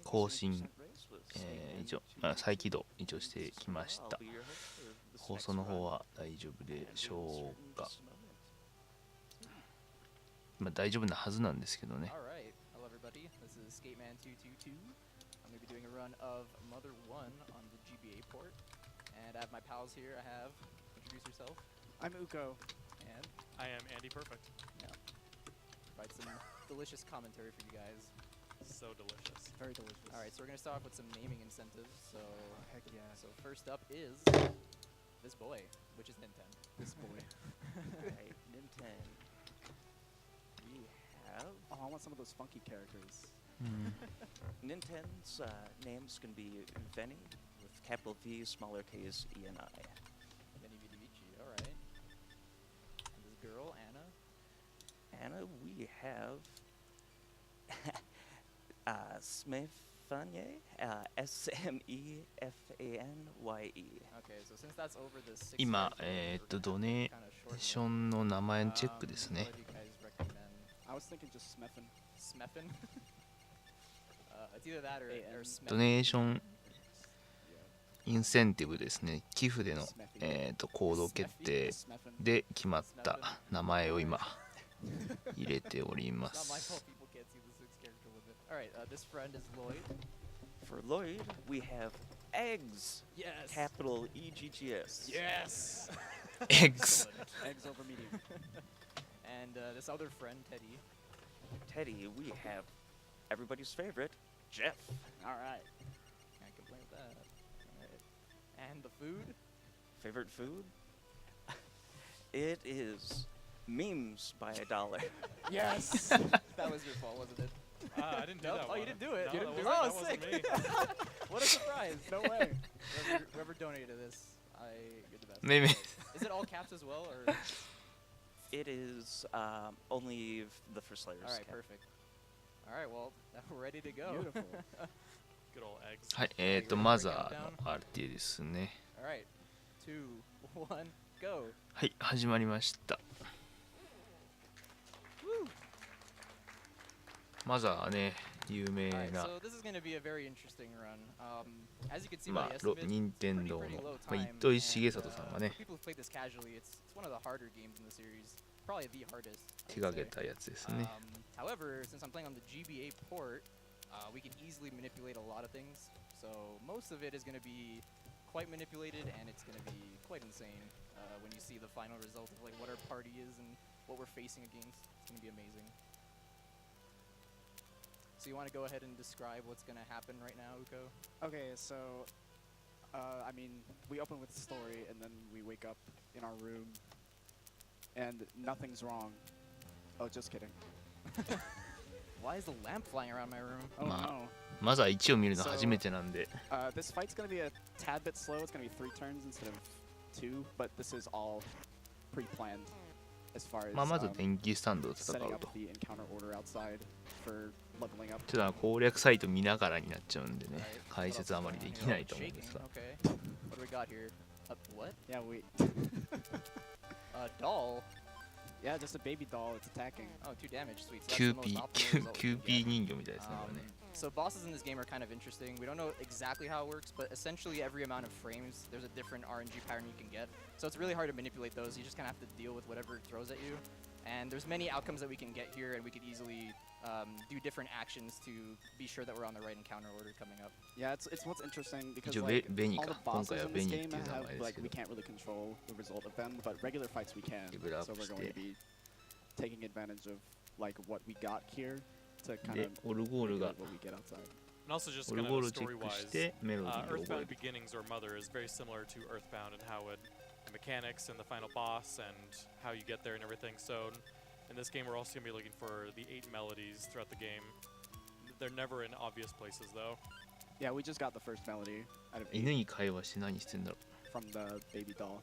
更新、再起動一応してきました。放送の方は大丈夫でしょうか。まあ大丈夫なはずなんですけどね。I'm Uko. And I am Andy Perfect. Yeah. Provide some delicious commentary for you guys. So delicious. Very delicious. All right, so we're going to start off with some naming incentives. So, heck yeah. So first up is this boy, which is Nintendo. This boy. Alright, Nintendo. We have... Oh, I want some of those funky characters. Nintendo's name's going to be Venny, with capital V, smaller K's, E, and I. Venny Vidivici, all right. And this girl, Anna. Anna, we have Smefanye, Smefanye. Okay, so since that's over the 6今、ドネーションの名前のチェックですね。I was thinking just Smeffin. Smeffin? It's either that or Smeffin. ドネーションインセンティブですね。寄付での、行動決定で決まった名前を今入れております。Alright, this friend is Lloyd. For Lloyd, we have eggs. Yes. Capital E-G-G-S. Yes. Eggs. Eggs over medium. And this other friend, Teddy. Teddy, we have everybody's favorite, Jeff. Alright. Can't complain with that. Alright. And the food? Favorite food? It is memes by $1. Yes. That was your fault, wasn't it? I didn't do that. Oh, you didn't do it. No, You didn't do it. that Oh, wasn't sick. me. What a surprise. No way. Whoever donated this, you're the best. Maybe. Is it all caps as well, or? It is only the first letters. All right, perfect. All right, well, we're ready to go. Beautiful. Good old eggs. はい、マザーの RT ですね。All right, 2, 1, go. はい、始まりました。マザーね、有名な。まあ、任天堂の、糸井重里さんがね、手がけたやつですね。However, since I'm playing on the GBA port, we can easily manipulate a lot of things. So most of it is going to be quite manipulated, and it's going to be quite insane when you see the final result of like what our party is and what we're facing against. It's going to be amazing. So you want to go ahead and describe what's going to happen right now, Uko? Okay, so, I mean, we open with the story, and then we wake up in our room, and nothing's wrong. Oh, just kidding. Why is the lamp flying around my room? Oh no. マザー1を見るの初めてなんで。This fight's going to be a tad bit slow. It's going to be 3 turns instead of 2, but this is all pre-planned as far as まず電気スタンドを戦 setting う up と。 the encounter order outside for leveling up. ちょっと攻略サイト見ながらになっちゃうんでね、解説あまりできないと思うんですが。Okay. What do we got here? What? Yeah, we. A doll. Yeah, just a baby doll. It's attacking. Oh, 2 damage. Sweet. So キュ that's ー the ピ most ー、 optimal キューピー人形みたいですね、これね。So bosses in this game are kind of interesting. We don't know exactly how it works, but essentially every amount of frames, there's a different RNG pattern you can get. So it's really hard to manipulate those. You just kind of have to deal with whatever it throws at you. And there's many outcomes that we can get here, and we could easily do different actions to be sure that we're on the right encounter order coming up. Yeah, it's what's interesting because 一応 like ベニ all か the 今回 bosses は in ベ this ニっ game ていう名 have 前です like け we ど can't really control the result of them, but regular fights we can. Give it up So we're going toして be taking advantage of like what we got here to kind で of オルゴールが what we get outside. And also just オ kind ルゴー of ルをチェックし story-wise, てメロディーを覚え Earthbound る。 Beginnings or Mother is very similar to Earthbound and how it, the mechanics and the final boss and how you get there and everything. So in this game, we're also going to be looking for the 8 melodies throughout the game. They're never in obvious places, though. Yeah, we just got the first melody out of 犬 8に会話して何してんだろ from the baby doll.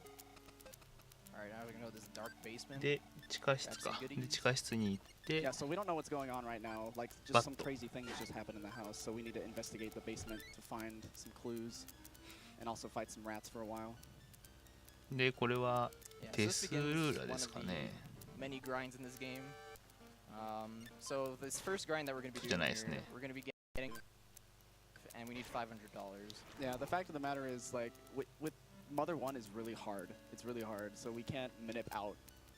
Alright, now we can go to this dark う。 basement. で、地下室か。で、地下室に行って Yeah, so we don't know what's going on right now. Like, just some crazy things just happened in the house, so we need to investigate the basement to find some clues and also fight some rats for a while. で、これは Yeah, so デ this ス begins ルーラ one です of か the ね。 many grinds in this game. So this first grind that we're going to be じゃ doing ないです here, ね。 we're going to be getting and we need $500. Yeah, the fact of the matter is, like, with Mother 1 is really hard. It's really hard, so we can't manip out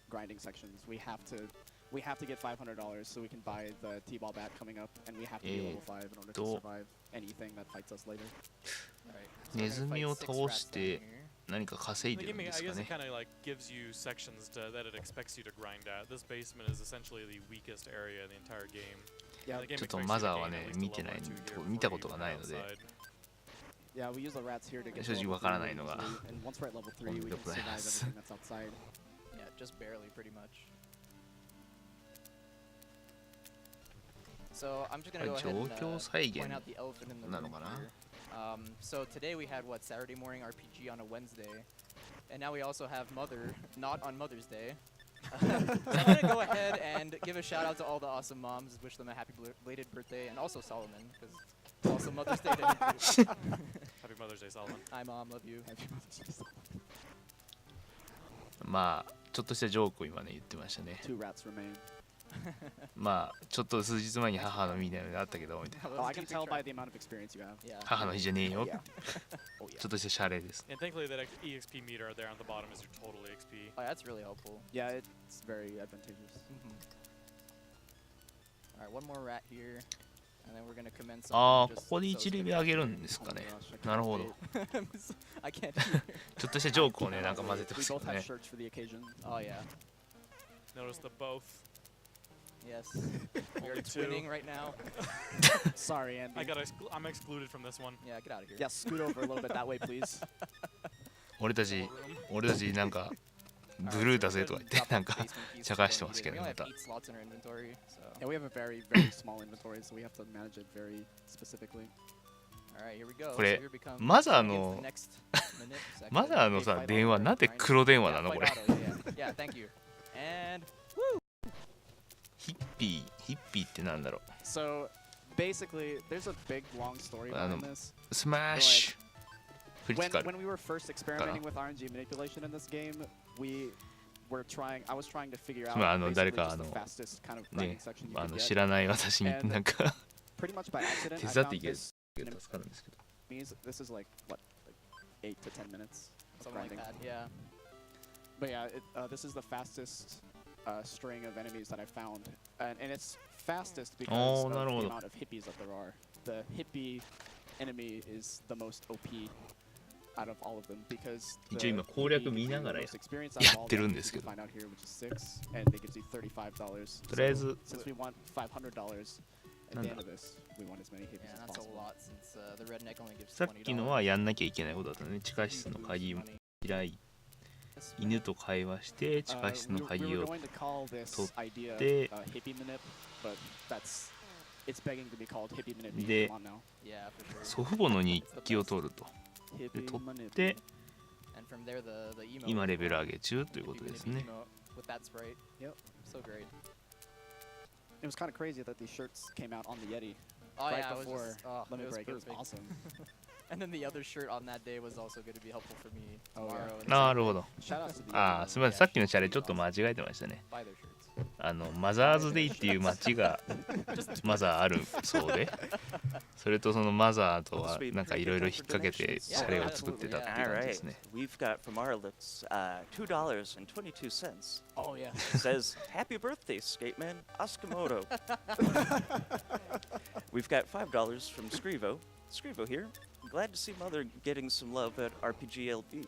grinding sections. We have to get $500 so we can buy the T-ball bat coming up, and we have to be level 5 in order to survive anything that fights us later. Alright, ネズミを倒して何か稼い The でるん game, で I すか guess ね it kind of like gives you sections that it expects you to grind at. This basement is essentially the weakest area in the entire game. Yeah, The game ちょっと expects you マ to ザー gain はね at least a 見て level ない or two here 見た before こと you が go ないので outside. yeah, we use the rats here to get 正直 to わ level から 3 ないのが easily, and once we're at level 3, we can survive everything that's outside. Yeah, just barely, pretty much. So I'm just gonna go ahead and 状況再 point 現 out the elephant in the なの room かな here. So today we had Saturday morning RPG on a Wednesday, and now we also have Mother, not on Mother's Day. So I'm gonna go ahead and give a shout out to all the awesome moms, wish them a happy belated birthday, and also Solomon, because it's also Mother's Day to him too. Happy Mother's Day, Solomon. Hi mom, love you. まあちょっとしたジョークを今ね言ってましたね 2 rats remain. まあちょっと数日前に母の日みたいなのがあったけどみたいな Oh, I can tell by the amount of experience you have. Yeah. 母の日じゃねえよ Yeah. Oh, yeah. ちょっとした謝礼です And thankfully that EXP meter there on the bottom is your total EXP. Oh, that's really helpful. Yeah, it's very advantageous. Alright, one more rat here, and then we're gonna commence. ああ something こ just こで so 1レベル上げるんですかね Oh my gosh, I なる can't ほど wait. I can't hear. ちょっとしたジョークをねなんか混ぜてま We すよ both have ね shirts for the occasion. Oh yeah. Notice the both. Yes. We are Only two. twinning right now. Sorry, Andy. I'm excluded from this one. Yeah, get out of here. Yeah, scoot over a little bit that way, please. 俺たちなんかブルーだぜとか言ってなんか茶化してますけど We ね only ま have た 8 slots in our inventory, so. Yeah, we have a very, very small inventory, so we have to manage it very specifically. Alright, here we go. これ So here becomes マザー begins の the next minute, マザーのさ電話なんで黒電話な Yeah, のこ fight れ auto, yeah. Yeah, thank you. And ヒッピーってなんだろ So, basically, there's a big, long story behind this. うスマッシュフリティカル When we were first experimenting with RNG manipulation in this game, I was trying to figure out まあ basically 誰か just the fastest kind of ね grinding section you あ could の get. 知らない私に And なんか Pretty much by accident, 手 I 伝って found いける this. 助かるんですけど This is like, what, like 8 to 10 minutes of something like grinding. that, yeah. But yeah, this is the fastest string of enemies that I found. And it's fastest because of the なるほど amount of hippies that there are. The hippie enemy is the most OP out of all of them because 一応今攻略見ながらやってるんですけど find out here, which is 6, and it gives you $35. とりあえず Since we want $500 at the end of this, we want as many hippies Yeah, as that's a possible. lot since the redneck only gives さっ $20. きのはやんなきゃいけないことだったね地下室の鍵を開い犬と会話して地下室の we 鍵 were を going to call this idea で hippie manip, but it's begging to be called hippie manip. で Come on now. Yeah, for sure. 祖父母の日記を取ると Hippie 取っ manip. て And from there, the emote 今レベル as 上げ中ということ well. です Hippie ね emote with that sprite. Yep. So great. It was kind of crazy that these shirts came out on the Yeti Oh right yeah, it was before just, oh, Lemon it was Break. It was perfect. awesome. And then the other shirt on that day was also going to be helpful for me Oh, yeah. tomorrow. and なるほど Shout out to the ああ Yeti. すみませんさっきのシャレちょっと間違えてましたね buy their shirts. あのマザーズデイっていう街がマザーあるそうでそれとそのマザーとはなんかいろいろ引っ掛けてシャレを作ってたっていう感じ All で right, すね we've got from our looks $2.22. Oh yeah. Says, Happy birthday, Skateman Asukamoto. We've got $5 from Scrivo. Scrivo here. Glad to see Mother getting some love at RPGLB.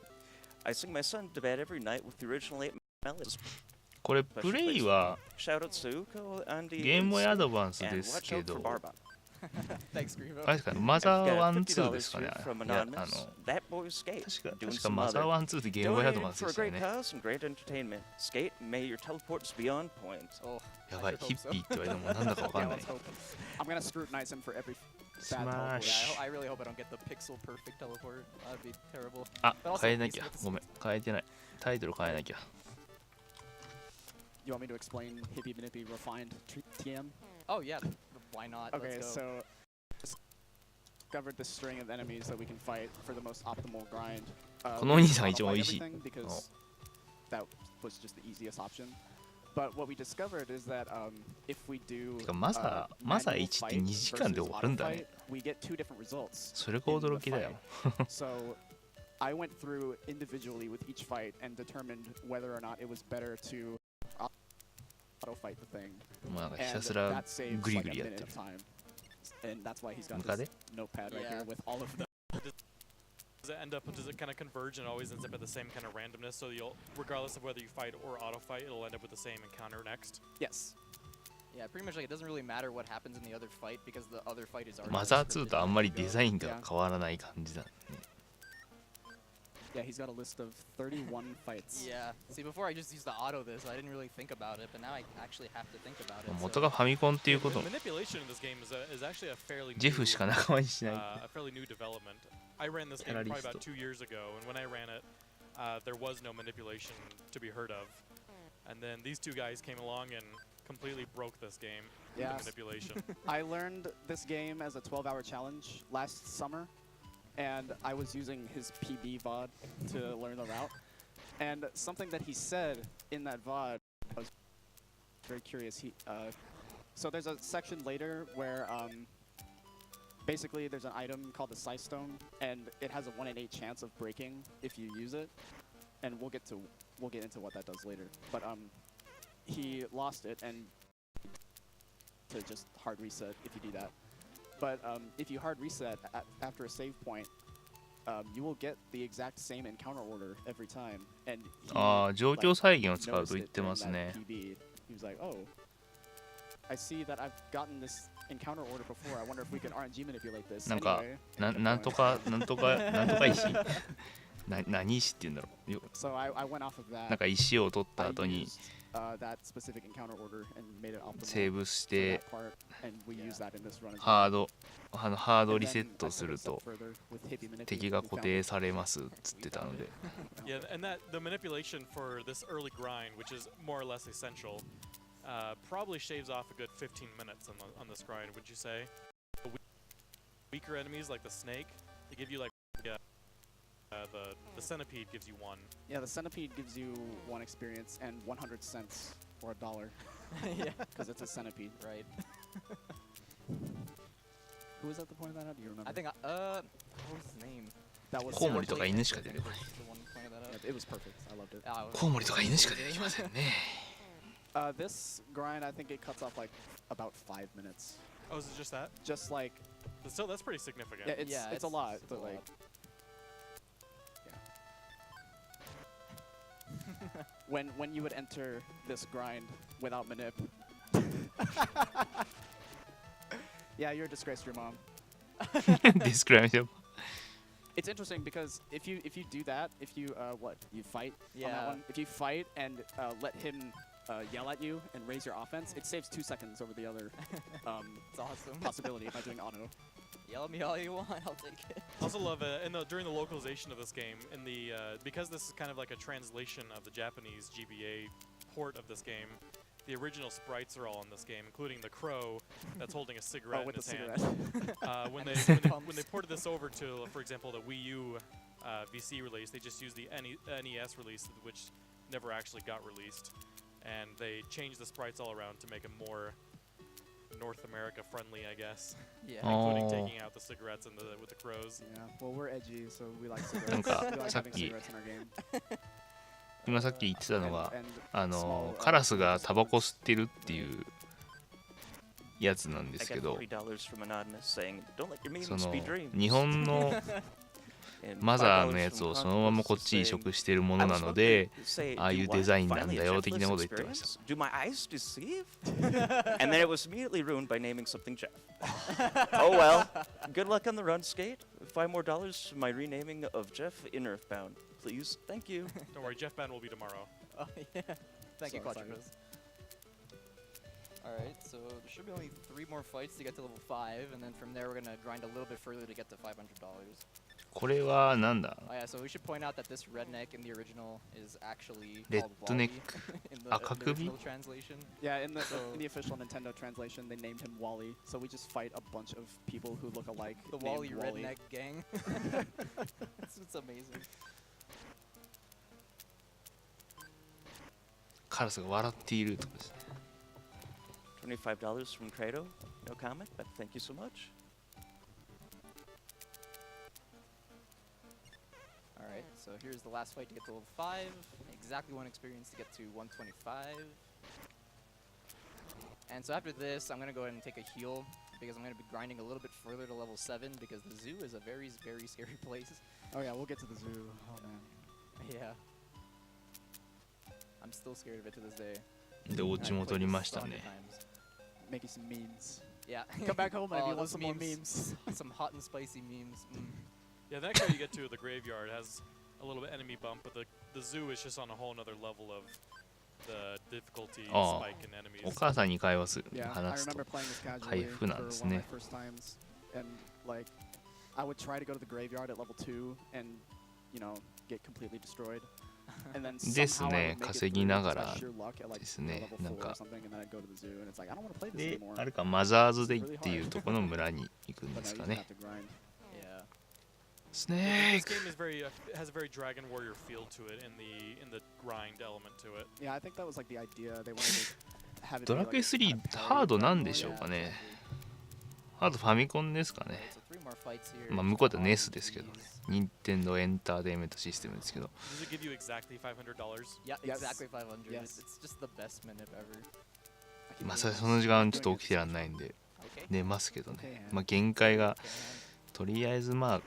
I sing my son to bed every night with the original 8 melodies. これプレイは Shout out to Uko, Andy, ゲームボーイアドバンス and です watch け out for ど Barba. Thanks, Grivo. あれですかねマザ I've ー got 1-2ですかね $50 from いや Anonymous. That boy skate. 確 Doing か some マザ mother. ー1-2ってゲームボーイアドバ Donating ンス for で a したよ great ね cause and great entertainment. Skate, may your teleports be on point. Oh, やばい I should ヒ hope ッピーって言われてもなんだかわか Yeah, んない let's hope. I'm gonna scrutinize him for every Smash. bad teleport. Yeah, I really hope I don't get the pixel perfect teleport. That'd be terrible. あ But also 変えなきゃ peaceful. ごめん変えてないタイトル変えなきゃ You want me to explain hippie manippy refined TM? Oh yeah, why not? Okay, Let's go. so discovered this string of enemies that we can fight for the most optimal grind. このお兄さんが we 一番美 auto-fight 味しい everything because that was just the easiest option. But what we discovered is that if we do てかマザ manual 1って fight 2時間で versus 終わるんだ auto ね fight, we get two different results. それが驚きだよ So I went through individually with each fight and determined whether or not it was better to auto fight the thing. もうなんかひ And たすら that saves グリ like グ a リやっ minute て of る time. And that's why he's got ムカデ this notepad right Yeah. here with all of the Does it kind of converge and always ends up at the same kind of randomness? So you'll, regardless of whether you fight or auto fight, it'll end up with the same encounter next. yes. Yeah, pretty much like it doesn't really matter what happens in the other fight because the other fight is already. マザー2 scripted とあんまり ready to デ go. ザインが変わらない感じだね Yeah, he's got a list of 31 fights. Yeah. See, before I just used to auto this, I didn't really think about it, but now I actually have to think about it. 元 So. がファミコンっていうことも Manipulation in this game is actually a fairly ジェフしか仲間にしない a fairly new development. I ran this game probably about 2 years ago, and when I ran it, there was no manipulation to be heard of. And then these two guys came along and completely broke this game with Yeah. the manipulation. I learned this game as a 12-hour challenge last summer, and I was using his PB VOD to learn the route. And something that he said in that VOD, I was very curious. So there's a section later where basically there's an item called the Scythe Stone, and it has a 1 in 8 chance of breaking if you use it. And we'll get into what that does later. But he lost it and to just hard reset if you do that. But if you hard reset after a save point, you will get the exact same encounter order every time. And he, ああ状況再現を使う noticed と言っ it て during ます that ね PB. He was like, "Oh, I see that I've gotten this encounter order before. I wonder if we can RNG manipulate this." なんか Anyway, なんとかなんとかなんとか石何石って言うんだろうよ So I went off of なん that. か石を取った I 後に used, that specific encounter order and made it optimal セーブし for て that part, and we use that in this run as well. ハード And リセッ then I ト took す it る a step と further with hippie manipulation. 敵が We 固 found 定 it. されますっつってたので Yeah, and that the manipulation for this early grind, which is more or less essential, probably shaves off a good 15 minutes on this grind. Would you say? The weaker enemies like the snake, they give you like the centipede gives you 1. Yeah, the centipede gives you 1 experience and 100 cents or $1 Yeah. because it's a centipede. Right. Who was at the point of that out? Do you remember? I think what was his name? that was コウモリとか犬しか出てこない The one who pointed that out. Yeah, it was perfect. I loved it. Ah, it was- コウモリとか犬しか出てきませんね This grind, I think it cuts off like about 5 minutes. Oh, is it just that? Just like, But still, that's pretty significant. yeah, it's, Yeah, it's a lot, it's a but like, lot. when you would enter this grind without manip. Yeah, you're a disgrace to your mom. ディスクライブ It's interesting because if you do that, if you you fight on that Yeah. one, if you fight and let him yell at you and raise your offense, it saves 2 seconds over the other It's awesome. possibility by doing auto. Yell at me all you want, I'll take it. Also love during the localization of this game, in the because this is kind of like a translation of the Japanese GBA port of this game. The original sprites are all in this game, including the crow that's holding a cigarette Oh, with in the his cigarette. hand. When And they the when they ported this over to, for example, the Wii U VC release, they just used the NES release, which never actually got released, and they changed the sprites all around to make them more North America friendly, I guess, Yeah. including Oh. taking out the cigarettes and with the crows. Yeah, well, we're edgy, so we like cigarettes. なんか we like さっ having き cigarettes in our game. 今さっき言ってたのが And カラスがタバコ吸ってるっていうやつなんで I す got けど $40 from Anonymous saying, "Don't let your そ memes の be dreams." 日本の And マザー $5のやつ from をそのままこっちに移 Conquest 植してるも saying, の "I な was の about で to say, ああいう "Do デザ what? インなんだ Finally a よ的な Jeffless こと言ってました experience? Do my eyes deceive?" And then it was immediately ruined by naming something Jeff. Oh well. Good luck on the run, Skate. $5 more for my renaming of Jeff in Earthbound. Please. Thank you. Don't worry, Jeff Ban will be tomorrow. Oh, yeah. Thank you, So excited. Quattrobros. Alright, so there should be only 3 more fights to get to level 5, and then from there we're gonna grind a little bit further to get to $500. これはなんだ Oh yeah, so we should point out that this redneck in the original is actually Red called Wally neck in the Akakubi? original translation. yeah, in the So- official Nintendo translation, they named him Wally. So we just fight a bunch of people who look alike. The named Wally redneck gang. it's amazing. カラスが笑っているとかですね。$25 from Credo. No comment, but thank you so much. Alright, so here's the last fight to get to level 5. Exactly 1 experience to get to 125. And so after this, I'm going to go ahead and take a heal because I'm going to be grinding a little bit further to level 7 because the zoo is a very, very scary place. Oh yeah, we'll get to the zoo. Oh man. Yeah. I'm still scared of it to this day. でオチも取りましたね。 Make you some memes. Yeah. Come back home and Oh, you want those some more memes. Some hot and spicy memes. Yeah, the next time you get to the graveyard has a little bit enemy bump, but the zoo is just on a whole nother level of the difficulty spike in お enemies. 母さんに会話する Yeah, I 話すと remember playing this 回 casually 復 for なん one です of my ね。 first times, and like, I would try to go to the graveyard at level 2 and, you know, get completely destroyed. And then です somehow I ね would make it 稼 through ぎな just が by ら sheer luck at like ですね。 level なん 4 か or something, and then I'd go to the zoo, and it's like I don't want to play this で anymore. あれかマザーズデイっていうところの村に行くん But です now か you just ね。 have to grind. Yeah. ス This ネーク game is very has a very Dragon Warrior feel to it in the grind element to it. Yeah, I think that was like the idea. They wanted to have it ド be ラ like クエ a kind 3 of parody ハード of なん Dragon でしょう Warrior. かね。 exactly. ハードファミコンですかね。 So 3 more fights here. まあ向こうだと NES ですけどね。任天堂エンターテインメントシステムですけど。 Does it give you exactly $500? Yeah, Yes. exactly 500. Yes. It's just the best minute ever. I keep まあ doing その this. 時間ちょっと起きてらんないんで Okay. 寝ますけどね。 Okay. まあ限界が Okay. とりあえずまあ Alright,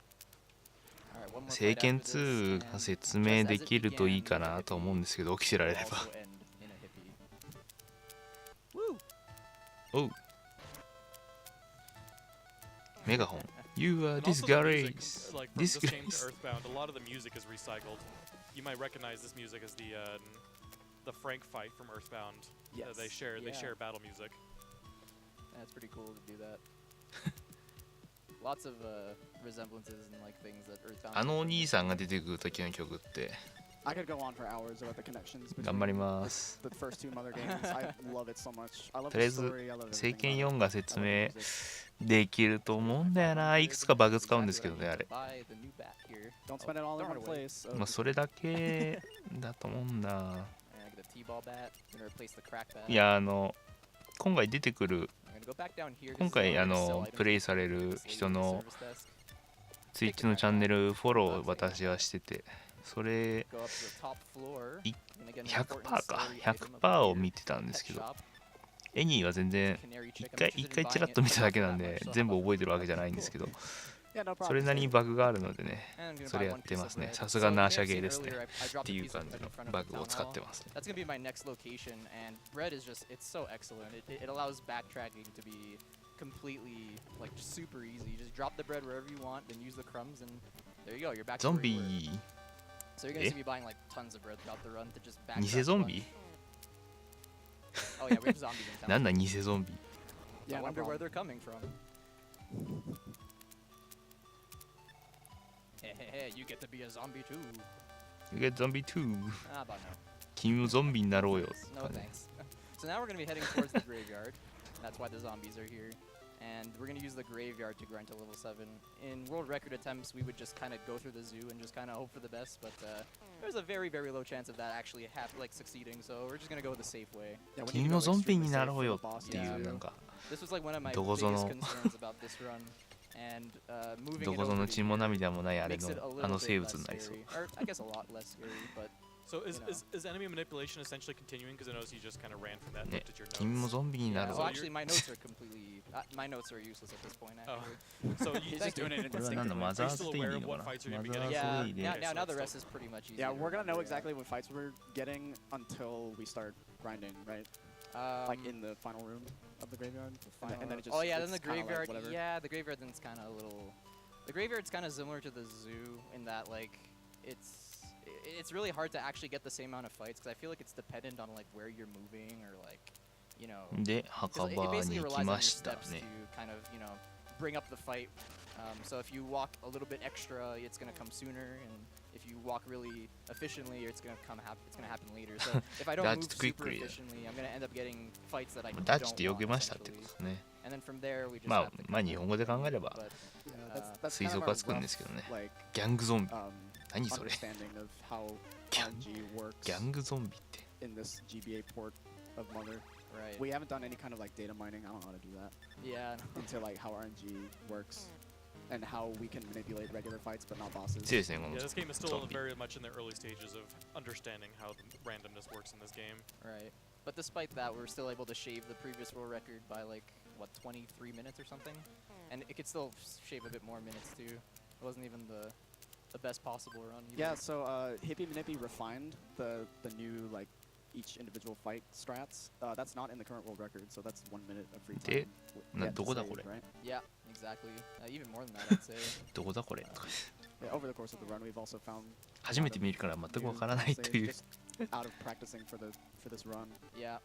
one more 聖 fight 剣 after this, 2 and が説明できるといいか just as it な began, と思うんですけど起きてら will れれば also end in a hippie. Woo! おうメガホン You are And also the disgrace music, like from this game to disgrace Earthbound, a lot of the music is recycled. You might recognize this music as the Frank fight from Earthbound. Yes. They share Yeah. battle music. That's pretty cool to do that. Lots of resemblances and like things that Earthbound. あのお兄さんが出てくる時の曲って I could go on for hours about the connections 頑張り between ます the first two Mother games. I love it so much. I love とりあえ the ず story. I love 聖 everything 剣 about 4 it. が説 I 明 love the music. できると思うんだよないくつかバグ使うんですけどねあれ Buy the new bat here. Don't spend it all in Don't one run away. place. まあそれだけだと思うんだ And I get a T-ball bat. I'm gonna replace the crack bat. いや今回出てくる I'm gonna go back down here. 今回プレイされる人のツイッチのチャンネルフォロー私はしててそれ Go up to the top floor. い and again, 100% important か story item of 100% を the 見てたんです pet けど shop. エニーは全然 Canary 一 chick. I'm 回 interested in 一回 buying チラッ it, と見 but た not だけ that なんで much, so 全部 how 覚えてるわけじゃないんですけど Yeah, no それ problem. なりにバグがあるのでね And I'm gonna それ buy や one って piece ま of すね bread. さすが So ナー you シャ may have ゲー seen ですね earlier, I っ dropped て a いう piece of 感じ bread の in front of バ the グを town 使って hall. ますね That's gonna be my next location, and bread is just, it's so excellent. It allows backtracking to be completely, like, just super easy. You just drop the bread wherever you want, then use the crumbs, and there you go, you're back to ゾン where you were. ビ So you're gonna え see me buying, like, tons of bread throughout the run to just 偽 backtrack. ゾ a ンビ bunch. Oh yeah, we have zombies in なん town. だ偽ゾンビ I Yeah, no wonder where problem. they're coming from. Hey, you get to be a zombie too. You get zombie too Ah, about no. 君もゾンビになろうよ No とかね thanks. So now we're gonna be heading towards the graveyard. That's why the zombies are here. And we're gonna use the graveyard to grind to level 7. In world record attempts, we would just kind of go through the zoo and just kind of hope for the best, but there's a very, very low chance of that actually succeeding, so we're just gonna go the safe way. Yeah, we need 君 to も go ゾンビ extremely に safe なろう for よ the boss っていう too. なんか This was like one of my どこぞ biggest の concerns about this run. And moving ど it こぞ over の to 血も here 涙もないあれ makes の it a あ little の bit 生 less 物になりそう scary. Or I guess a lot less scary, but So is, You know. is enemy manipulation essentially continuing? Because I noticed you just kind of ran from that and ね looked at your 君も notes. ゾンビにな yeah, る well, ぞ actually, my notes are completely. My notes are useless at this point. Oh. Actually. So He's you just doing it これはなんだ instinctively. マザーズ still でいい aware の of か what な fights are マ gonna ザ be getting? ー Yeah, ズでいい now, ね now, so now the it's rest is pretty much easy. Yeah, we're gonna know exactly what fights we're getting until we start grinding, right? Like in the final room of the graveyard. And then it just, oh yeah, then it's the kinda like graveyard. whatever. Yeah, the graveyard then's kind of a little. The graveyard's kind of similar to the zoo in that like it's really hard to actually get the same amount of fights because I feel like it's dependent on like where you're moving or like you know. で墓 'cause it 場 basically に行 relies き on ま your した steps ね to kind of bring up the fight. So if you walk a little bit extra, it's gonna come sooner, and if you walk really efficiently, it's gonna happen later. So if I don't move That's super quickly. efficiently, I'm gonna end up getting fights that I ダッ don't チってよけ want, ましたってこ essentially. とですね And then from there, we just まあ have to まあ日本語で考えれば But, Yeah, that's 推 kind 測 of は our つくん rough, ですけどね like ギャングゾンビ何それ understanding of how Gang- RNG works. ギャングゾンビって in this GBA port of Mother. Right. We haven't done any kind of like data mining. I don't know how to do that. Yeah. Into like how RNG works and how we can manipulate regular fights but not bosses. 強いですねこの Yeah, this game is ゾ still ンビ very much in the early stages of understanding how the randomness works in this game. Right. But despite that, we're still able to shave the previous world record by like, what, 23 minutes or something? And it could still shave a bit more minutes too. It wasn't even the best possible run either. Yeah, so Hippie Manippy refined the new like each individual fight strats. That's not in the current world record, so that's 1 minute of free time. な yet どこだ saved, これ right? Yeah, exactly. Even more than that, I'd say. どこだこれ Yeah, over the course of the run, we've also found 初めて見るから全くわからないという just out of practicing for this run. Yeah.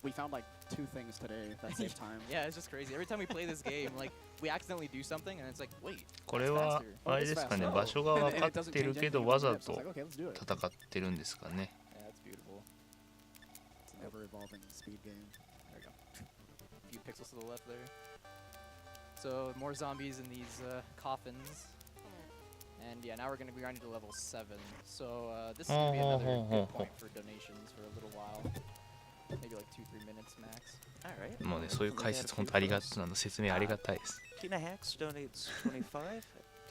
We found like 2 things today that save time. Yeah, it's just crazy. Every time we play this game, like, we accidentally do something and it's like, wait, これは faster. あれですかね Oh, 場所が And 分 it かっ doesn't てる change け anything ど in わ the ざ map, so と it's like, okay, let's do it. 戦ってるんですかね Yeah, that's beautiful. It's an ever-evolving speed game. There you go. A few pixels to the left there. So more zombies in these coffins. And yeah, now we're going to be grinding to level 7. So this is going to be another good point for donations for a little while. Maybe like 2-3 minutes max. Alright. もうねそういう解説本当ありがとう説明ありがたいです Tina Hacks donates 25.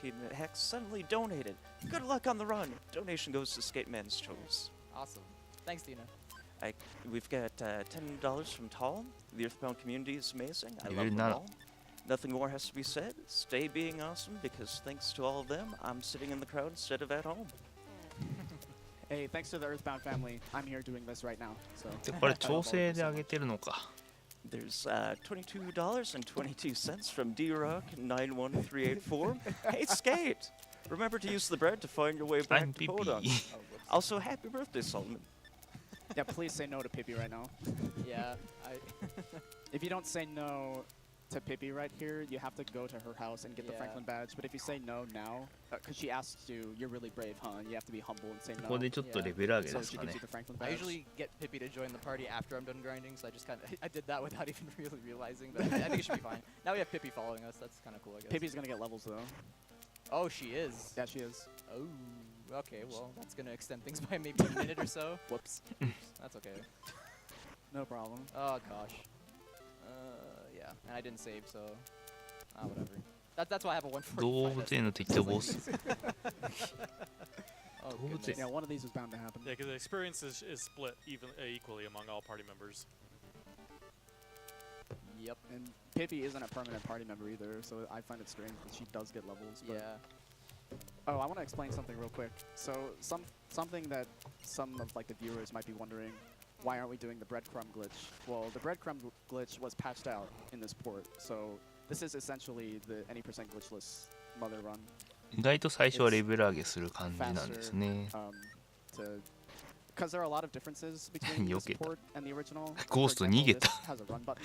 Tina Hacks suddenly donated. Good luck on the run. Donation goes to Skateman's Choice. Awesome. Thanks, Tina. We've got $10 from Tall. The Earthbound community is amazing. I love Really them not- all. Nothing more has to be said. Stay being awesome because thanks to all of them, I'm sitting in the crowd instead of at home. Hey, thanks to the Earthbound family, I'm here doing this right now. So でこれ調整で上げてるのか There's $22.22 from DRock91384. Hey, Skate! Remember to use the bread to find your way back I'm to Podunk. PP Oh, whoops. Also, happy birthday, Solomon. yeah, please say no to Pippi right now. Yeah, If you don't say no to Pippi right here, you have to go to her house and get the Yeah. Franklin badge. But if you say no now, because she asks you, you're really brave, huh? You have to be humble and say こ no. こでちょっとレベル上げ So です she か gives ね you the Franklin I badge. usually get Pippi to join the party after I'm done grinding, so I just kind of I did that without even really realizing. But I think it should be fine. Now we have Pippi following us. That's kind of cool, I guess. Pippi's gonna get levels though. Oh, she is. Yeah, she is. Oh, okay. Well, that's gonna extend things by maybe a minute or so. Whoops. That's okay. No problem. Oh gosh. Yeah, and I didn't save, so whatever. That's why I have a 145. 動物園の敵とボス Oh, 動物園 goodness. Yeah, one of these was bound to happen. Yeah, because the experience is split equally among all party members. Yep. And Pippi isn't a permanent party member either, so I find it strange that she does get levels. But Yeah. Oh, I want to explain something real quick. So something that some of like the viewers might be wondering, why aren't we doing the breadcrumb glitch? Well, the breadcrumb glitch was patched out in this port, so this is essentially the any percent glitchless Mother run. 意外と最初はレベル上げする感じなんですね Because there are a lot of differences between this 避けた port and the original. Ghost For example, 逃げた this has a run button.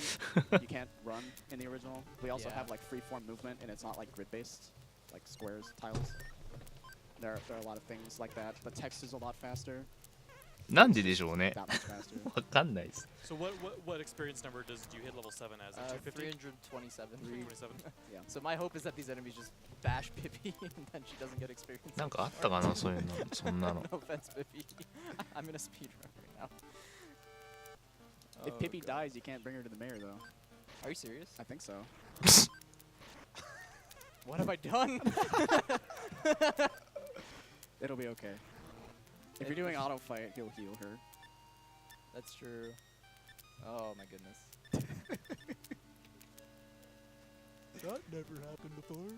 You can't run in the original. We also Yeah. have like freeform movement, and it's not like grid-based, like squares, tiles. There are a lot of things like that. The text is a lot faster. なんででしょうね That much faster. わかんないです So what experience number do you hit level 7 as? 250? 327. 327? Yeah. So my hope is that these enemies just bash Pippi and then she doesn't get experience. なんかあったかなそういうのそんなの No offense, Pippi. I'm in a speedrun right now. If Oh, Pippi God. dies, you can't bring her to the mayor, though. Are you serious? I think so. What have I done? It'll be okay. If you're doing auto fight, he'll heal her. That's true. Oh my goodness. That never happened before.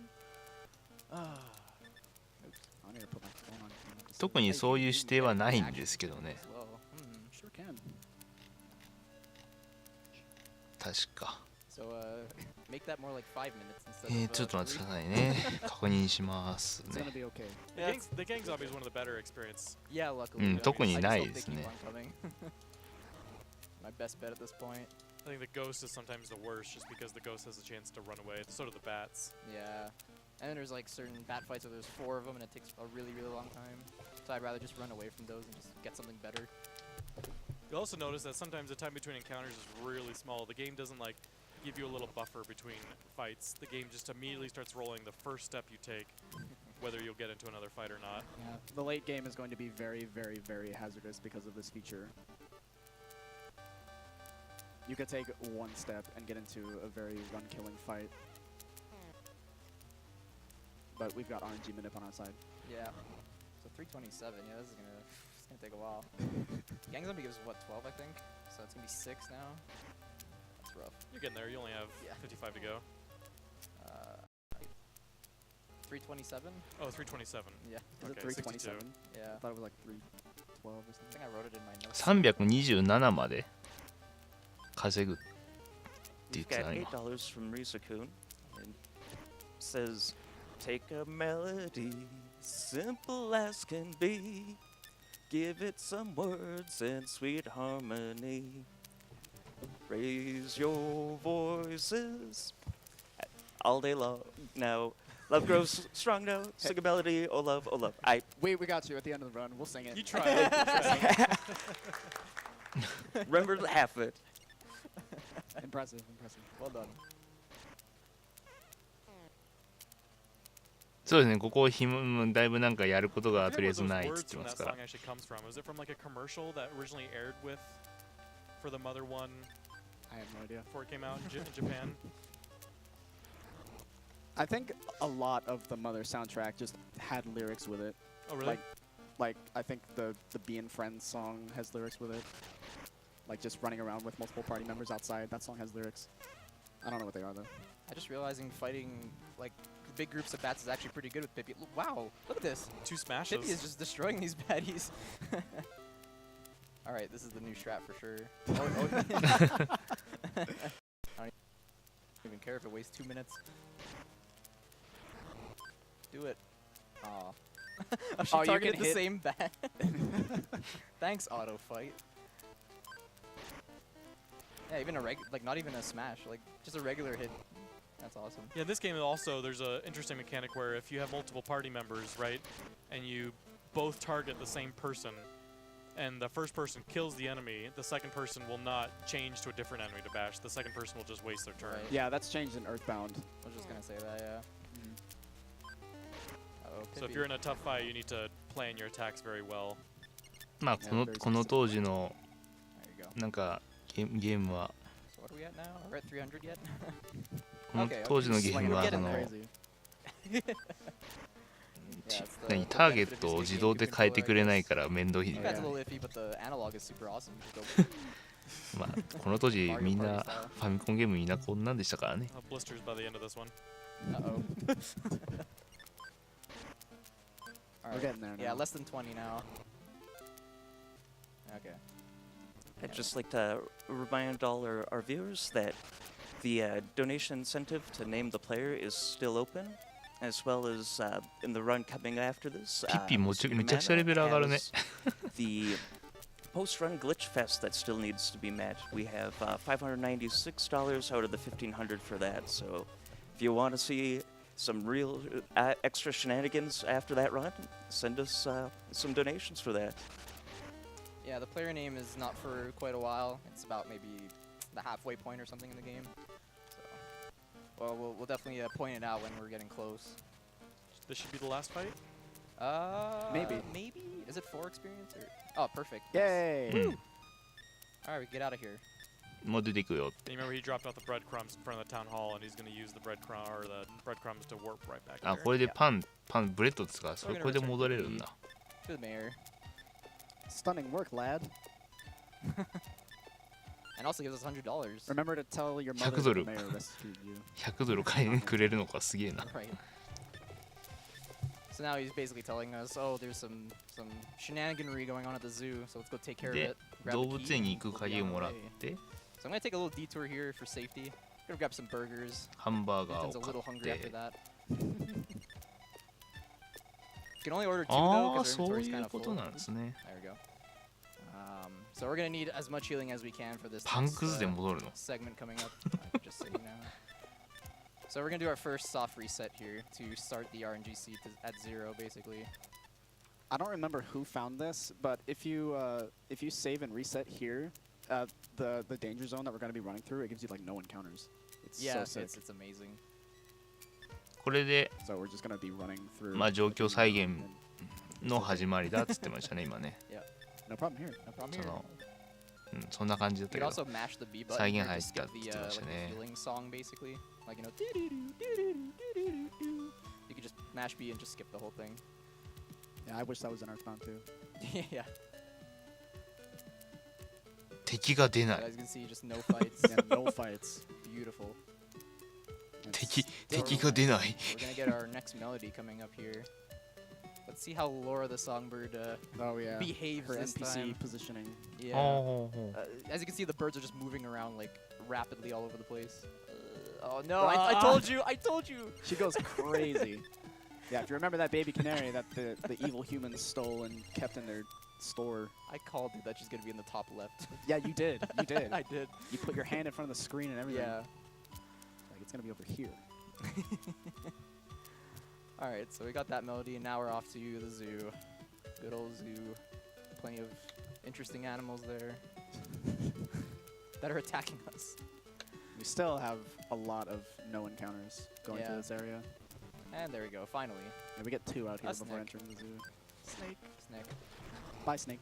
Oops. I need to put my phone on. 特にそういう指定はないんですけどね As well. Sure can. 確か So make that more like 5 minutes instead of ちょっと待って 3. くださいね確認します It's ね gonna be okay. The gang zombie is one of the better experience. Yeah, luckily. 特に I な just い hope で they す keep ね on coming. My best bet at this point. I think the ghost is sometimes the worst just because the ghost has a chance to run away. So do the bats. Yeah. And then there's like certain bat fights where there's 4 of them and it takes a really, really long time. So I'd rather just run away from those and just get something better. You'll also notice that sometimes the time between encounters is really small. The game doesn't like give you a little buffer between fights. The game just immediately starts rolling the first step you take, whether you'll get into another fight or not. Yeah. The late game is going to be very, very, very hazardous because of this feature. you could take one step and get into a very run-killing fight. But we've got RNG Minip on our side. Yeah. So 327. Yeah, this is gonna take a while. Gang Zombie gives what 12, I think. So it's gonna be 6 now. That's rough. You're getting there. You only have Yeah. 55 to go. 327. Oh, 327. Yeah. Is it Okay, 327? Yeah. I thought it was like 312 or I something. think I wrote it in my notes. 327まで稼ぐって言っ We've てた got な今。 $8 from Risa-kun. And says, take a melody, simple as can be. Give it some words and sweet harmony. Raise your voices all day long. Now, love grows strong now. Sing a melody, oh love, oh love. We got you at the end of the run. We'll sing it. You tried. Remember half of it. Impressive, impressive. Well done. そうですね、ここだいぶなんかやることが I とりあえ forget ず where な those いって言 words って from ます that から song actually comes from. Was it from like a commercial that originally aired with for the Mother One I have no idea. before it came out in Japan? I think a lot of the Mother soundtrack just had lyrics with it. Oh, really? Like I think the Be and Friends song has lyrics with it. Like just running around with multiple party members outside. That song has lyrics. I don't know what they are though. I just realizing fighting like big groups of bats is actually pretty good with Pippi. Wow, look at this. 2 smashes. Pippi is just destroying these baddies. All right, this is the new strat for sure. I don't even care if it wastes 2 minutes. Do it. Aw. Oh, she Oh, you targeted can the hit- same bat. Thanks, auto fight. Yeah, even a not even a smash, like just a regular hit. That's awesome. Yeah, in this game also there's an interesting mechanic where if you have multiple party members, right, and you both target the same person, and the first person kills the enemy, the second person will not change to a different enemy to bash. The second person will just waste their turn. Right. Yeah, that's changed in Earthbound. I was just gonna say that, yeah. Uh-oh, So if Pippi. you're in a tough fight, you need to plan your attacks very well. まあこの当時の There you go. なんかゲームは So what are we at now? Are we at 300 yet? この Okay, 当時の okay. ゲームは Getting その Crazy. Yeah, it's the 何 benefit ターゲ of ットを using 自動で GameCube 変えて controller, くれ I ない guess. から面倒い That's a Yeah. little iffy, but the analog is super awesome. Just go まあこの当時 Mario みんな Party style. ファミコンゲームみんなこんなんでしたからね Blisters by the end of this one. Uh-oh. We're Alright. getting there now. Yeah, less than 20 now. Okay. I'd just like to remind all our viewers that the donation incentive to name the player is still open, as well as in the run coming after this. ピッピめちゃ Mr. めちゃくちゃレベル上がるね has the post-run glitch fest that still needs to be met. We have $596 out of the $1,500 for that. So if you want to see some real extra shenanigans after that run, send us some donations for that. Yeah, the player name is not for quite a while. It's about maybe the halfway point or something in the game. So, well, we'll definitely point it out when we're getting close. This should be the last fight. Maybe. Maybe? Is it 4 experience? Or? Oh, perfect. Yay! うん Alright, we get out of here. もう出てくよ And you remember he dropped out the breadcrumbs in front of the town hall, and he's going to use the breadcrumbs to warp right back あ there. これでパンブレッドですかそれこれで戻れるんだ To the mayor. Stunning work, lad. And also gives us $100. Remember to tell your mother 100 that the ドル mayor rescued you. 100ドル買いにくれるのかすげえな Right. So now he's basically telling us, oh, there's some shenaniganry going on at the zoo, so let's go take care of で it. Grab 動 the 物 key, 園に and 行く we'll be 鍵を on もらっ our way. て So I'm gonna take a little detour here for safety. Gonna grab some burgers. ハンバーガー Ethan's a を買 little っ hungry after て that. You can only order 2 though, ああ because そ our う inventory's い kind う of こ full. となんですね There we go. So we're gonna need as much healing as we can for this パン next, くずで戻るの segment coming up. I can just say now. So we're gonna do our first soft reset here to start the RNGC at 0, basically. I don't remember who found this, but if you save and reset here, the danger zone that we're going to be running through, it gives you like no encounters. It's Yeah, so sick. it's amazing. これで So we're just going to be running through. まあ状況再現 and- の始まりだっつってましたね今ね No problem here. No problem そ here. のうん、そんな感じだっ You た could けど also mash the B button 再 here 現 to 入っ skip たって the 言ってました like the ね。 healing song basically. Like you could just mash B and just skip the whole thing. Yeah, I wish that was in Earthbound too. Yeah. 敵が出な As い you can see, just no fights. Yeah, no fights. Beautiful. 敵が出ない We're gonna get our next melody coming up here. Let's see how Laura the Songbird Oh yeah. behaves Her this NPC time. positioning. Yeah. ほうほうほう As you can see, the birds are just moving around like rapidly all over the place. Oh no! I told you! I told you! She goes crazy. Yeah, if you remember that baby canary that the evil humans stole and kept in their store. I called it that she's gonna be in the top left. Yeah, you did. You did. I did. You put your hand in front of the screen and everything. Yeah. Like it's gonna be over here. Alright, so we got that melody, and now we're off to the zoo. Good old zoo. Plenty of interesting animals there that are attacking us. We still have a lot of no encounters going Yeah. through this area. And there we go, finally. Yeah, we get 2 out here A before snake. entering the zoo. Snake. Snake. Bye, snake.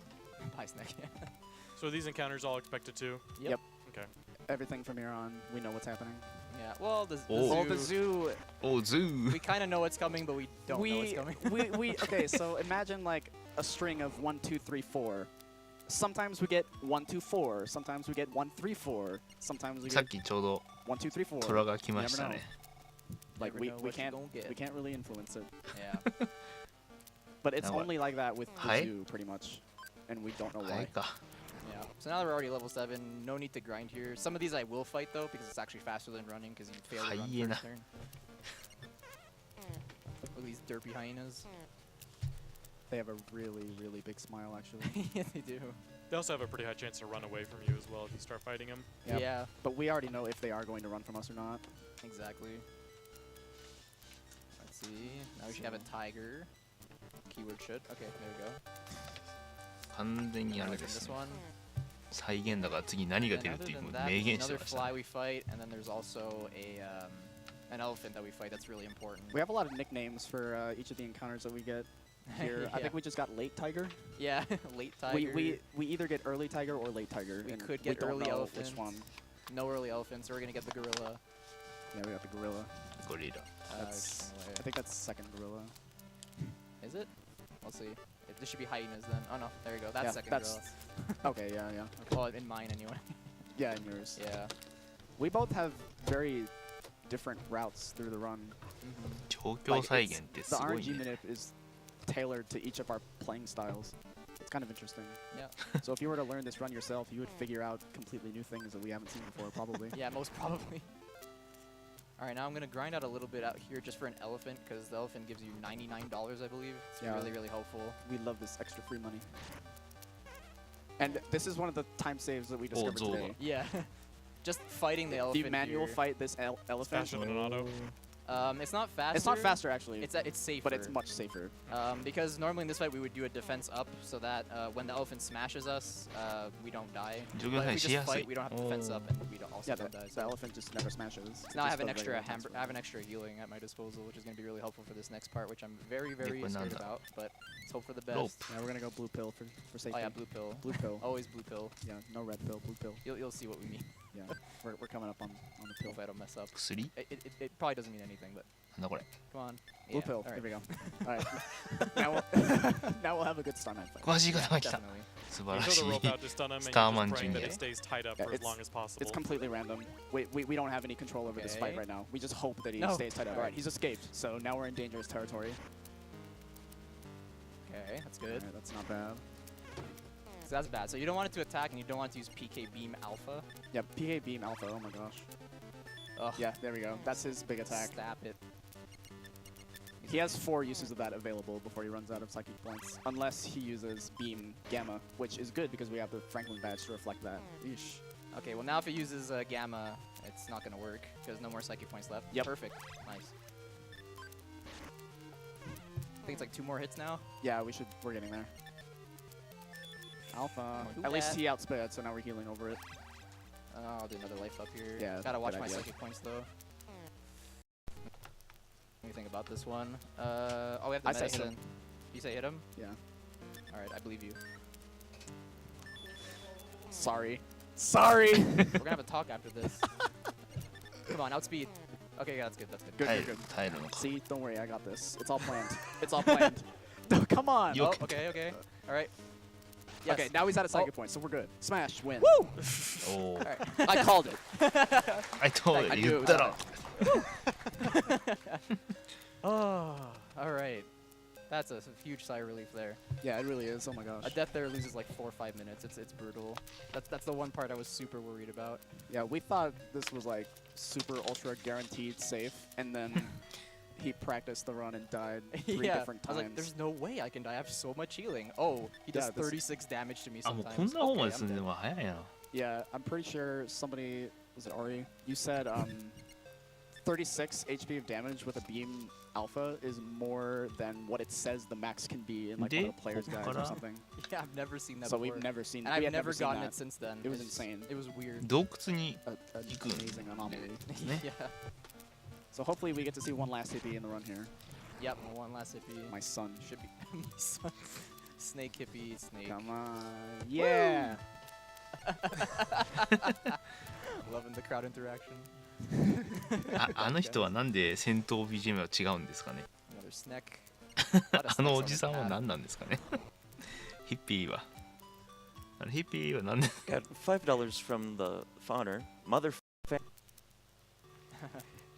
Bye, snake. So are these encounters all expected too? Yep. Okay. Everything from here on, we know what's happening. Yeah, well, the Oh. The zoo. おうズー we kind of know what's coming, but we don't know what's coming. Okay, so imagine like a string of 1, 2, 3, 4. Sometimes we get 1, 2, 4. Sometimes we get 1, 3, 4. Sometimes we さっ get きちょうど 1, 2, 3, 4. 虎が来ましたね Like Never we know we what you can't gonna get. we can't really influence it. Yeah. But it's Now what? only like that with the Hi? zoo pretty much, and we don't know あれ why. か Yeah. So now that we're already level 7, no need to grind here. Some of these I will fight though, because it's actually faster than running, because you fail to run Hyena. first turn. Look at these derpy hyenas. They have a really really big smile actually. Yeah, they do. They also have a pretty high chance to run away from you as well if you start fighting them. Yep. Yeah, But we already know if they are going to run from us or not. exactly. Let's see. Now we should have a tiger. Keyword should. Okay, there we go. 完全にあ Now れ we で can す this one. 再現だから次何が And 出るっ other ていう than 明 that, 言 there's して another ました fly we fight, and then there's also an elephant that we fight that's really important. We have a lot of nicknames for each of the encounters that we get here. I Yeah. think we just got late tiger. Yeah, late tiger. We either get early tiger or late tiger. We and could we get don't early know elephant. which one. No early elephants, so we're gonna get the gorilla. Yeah, we got the gorilla. ゴリラ That's no way. I think that's second gorilla. Is it? Let's see. This should be hyenas then. Oh no, there you go. That's Yeah, second that's- gorilla. Okay, yeah. Well, in mine anyway. Yeah, and yours. Yeah. We both have very different routes through the run. Mm-hmm. 状況再現って The すごい RNG ね minute is tailored to each of our playing styles. It's kind of interesting. Yeah. So if you were to learn this run yourself, you would figure out completely new things that we haven't seen before, probably. Yeah, most probably. Alright, now I'm gonna grind out a little bit out here just for an elephant, because the elephant gives you $99, I believe. It's Yeah. really, really helpful. We love this extra free money. And this is one of the time saves that we discovered Zola. today. Yeah. Just fighting the The elephant manual here. fight this elephant. Faster than an auto. It's not faster. It's not faster actually, It's safer. but it's much safer. Because normally in this fight we would do a defense up so that when the elephant smashes us, we don't die. 状 But 況 if 再 we 現し just やす fight, い we don't have to defense up, and we don't also Yeah, don't the die. So elephant just never smashes. It's now I just have an the extra regular transfer. I have an extra healing at my disposal, which is going to be really helpful for this next part, which I'm very, very Liquid scared Nanda. about. But let's hope for the Rope. best. Yeah, we're gonna go blue pill for Oh safety. yeah, blue pill. Blue pill. Always blue pill. Yeah, no red pill, blue pill. You'll see what we mean. Yeah, we're coming up on the pill. Hope I don't mess up. 薬 It probably doesn't mean anything, but なんだこれ come on. Blue Yeah, pill. all There right. we go. All right. now we'll have a good stun knife fight. 詳しい方が来た Definitely. 素 You 晴ら throw し the い rope out to stun him, and Star you're just praying Munching. that it stays tied up Yeah, for as it's- long as possible. It's completely random. We don't have any control over this fight Okay. right now. We just hope that he No. stays tied up. All right, he's escaped. So now we're in dangerous territory. Okay, that's All good. right, that's not bad. So that's bad. So you don't want it to attack, and you don't want it to use PK Beam Alpha. Yeah, PA beam alpha. Oh my gosh. Ugh. Yeah, there we go. That's his big attack. Stop it. He has 4 uses of that available before he runs out of psychic points, unless he uses beam gamma, which is good because we have the Franklin badge to reflect that. Yeesh. Okay, well now if it uses Gamma, it's not gonna work because no more psychic points left. Yep. Perfect. Nice. I think it's like 2 more hits now. Yeah, we're getting there. Alpha. Do At least that. he outsped, so now we're healing over it. I'll do another life up here. Yeah, Gotta watch good my idea. psychic points though. What do you think about this one? Oh, we have the I say hit him. medicine. You say hit him? Yeah. Alright, I believe you. Sorry. Sorry. We're gonna have a talk after this. Come on, outspeed. Okay, yeah, that's good. That's good. Good, 耐え good, る good. 耐えるのか See, don't worry, I got this. It's all planned. It's all planned. No, come on. Yo- Oh, okay, okay. All right. Yes. Okay, now he's at a psychic point, so we're good. Smash, win. おお All right. I called it. I told I you knew it 言っ was たろ Oh, all right. That's a huge sigh of relief there. Yeah, it really is. Oh my gosh. A death there loses like 4 or 5 minutes. It's brutal. That's the one part I was super worried about. Yeah, we thought this was like super ultra guaranteed safe, and then he practiced the run and died 3 yeah, different I was like, times. there's no way I can die. I have so much healing. Oh, he does Yeah, this- 36 damage to me あもう sometimes. こんな方ま Okay, で進ん I'm でる dead. のが早いな Yeah, I'm pretty sure somebody, was it Ari? You said 36 HP of damage with a beam alpha is more than what it says the max can be in like one of the player's guides or で、ここから something. Yeah, I've never seen that So before. we've never seen. and we I've had never seen gotten that. it since then. It was It's- insane. It was weird. 洞窟に An 行くん amazing anomaly. ね yeah. So hopefully we get to see one last hippie in the run here. Yep, one last hippie. My son. Should be my son. Snake hippie, snake. Come on. Yeah. Loving the crowd interaction. あの人はなんで戦闘 BGM は違うんですかね Another snack. あのおじさんは何なんですかねヒッピーはあのヒッピーは何で Got $5 from the fawner. Mother.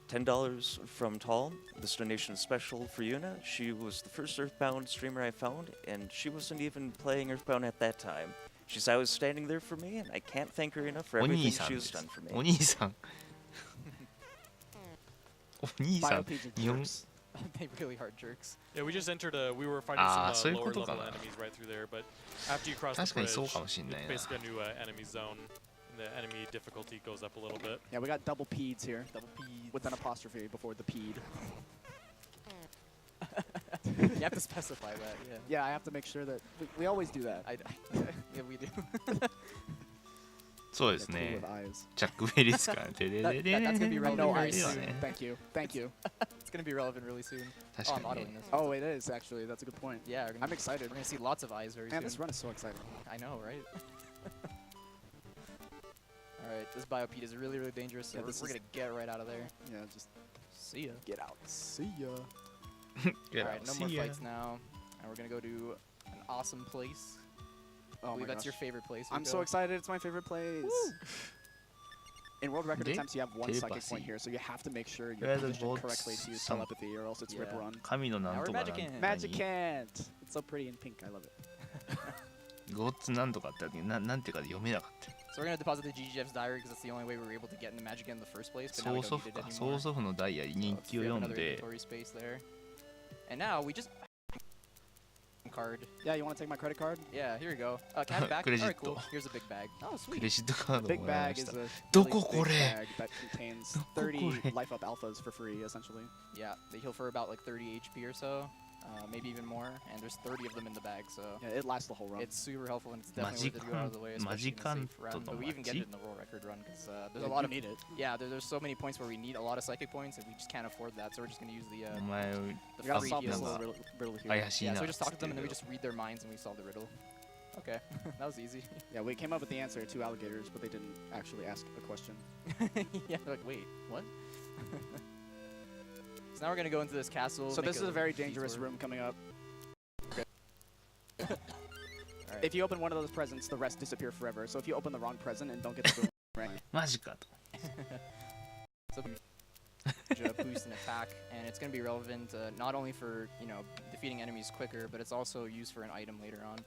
$10 from Tall. This donation is special for Yuna. She was the first Earthbound streamer I found, and she wasn't even playing Earthbound at that time. She's always standing there for me, and I can't thank her enough for お everything 兄さん she で has す done for me. お兄さんお兄さん Biopigeon 日本 jerks. They really hard jerks. Yeah, we just entered a. We were fighting Ah, some そういうこ lower とか level な enemies right through there, but after you cross the 確かに bridge, そうかもしんない it's な basically a new enemy zone. And the enemy difficulty goes up a little bit. Yeah, we got double peeds here. Double P. With an apostrophe before the peed. You have to specify that, yeah. Yeah, I have to make sure that we always do that. Yeah, we do. そうです Cool ね with eyes. チャックベリーですからでででで That's gonna be relevant No very eyes. では soon. ね Thank you. Thank you. It's gonna be relevant really soon. 確 Oh, I'm かに autoing ね this. Oh, it is actually. That's a good point. Yeah, I'm excited. we're gonna see lots of eyes very Man, soon. this run is so exciting. I know, right? Alright, this biopede is really, really dangerous, so Yeah, we're this is- gonna get right out of there. Yeah, just See ya. get out. See ya. Alright, no more See ya. fights now. And we're gonna go to an awesome place. I Oh believe my that's gosh. your favorite place. I'm so Rico. excited. It's my favorite place. In world record De- attempts, you have one psychic telepathy. point here, so you have to make sure Yeah, you're the positioned bots correctly to use some- telepathy, or else it's rip Yeah. run. 神のなんとか Now な we're ん Magicant. Magicant! It's so pretty in pink. I love it. ゴッツなんとかってなんていうか読めなかった So we're gonna deposit the GGF's diary because that's the only way we were able to get into Magic in the first place. But now 曽 we 祖 don't 父 need it か anymore. 曽祖父のダイヤ日 So 記を we have 読ん another で inventory space there. And now we just card. Yeah, you want to take my credit card? Yeah, here we go. Can I have it back? Credit. Alright, cool. Here's a big bag. Oh, ク sweet. レジットカードを Big もらいま bag し is た a ど really ここ big れ bag that contains どここれ 30 life up alphas for free, essentially. Yeah, they heal for about like 30 HP or so. Maybe even more. And there's 30 of them in the bag, so Yeah, it lasts the whole run. it's super helpful and it's definitely worth it to go out of the way, especially in a Magicanto safe run. But we even get Machi? it in the world record run because there's Yeah, a lot you of need it. yeah. There's so many points where we need a lot of psychic points and we just can't afford that. So we're just gonna use the お前 the We gotta free solve this heals. little riddle here. 怪しい Yeah, な so we っ just つっ talk to て them and then る we just read their minds and we solve the riddle. Okay, that was easy. Yeah, we came up with the answer, 2 alligators, but they didn't actually ask a question. Yeah, they're like, wait, what? So now we're gonna go into this castle. So make this is a very detour. dangerous room coming up. Alright. If you open one of those presents, the rest disappear forever. So if you open the wrong present and don't get the boomerang, マジかと So boost and attack, and it's going to be relevant not only for defeating enemies quicker, but it's also used for an item later on.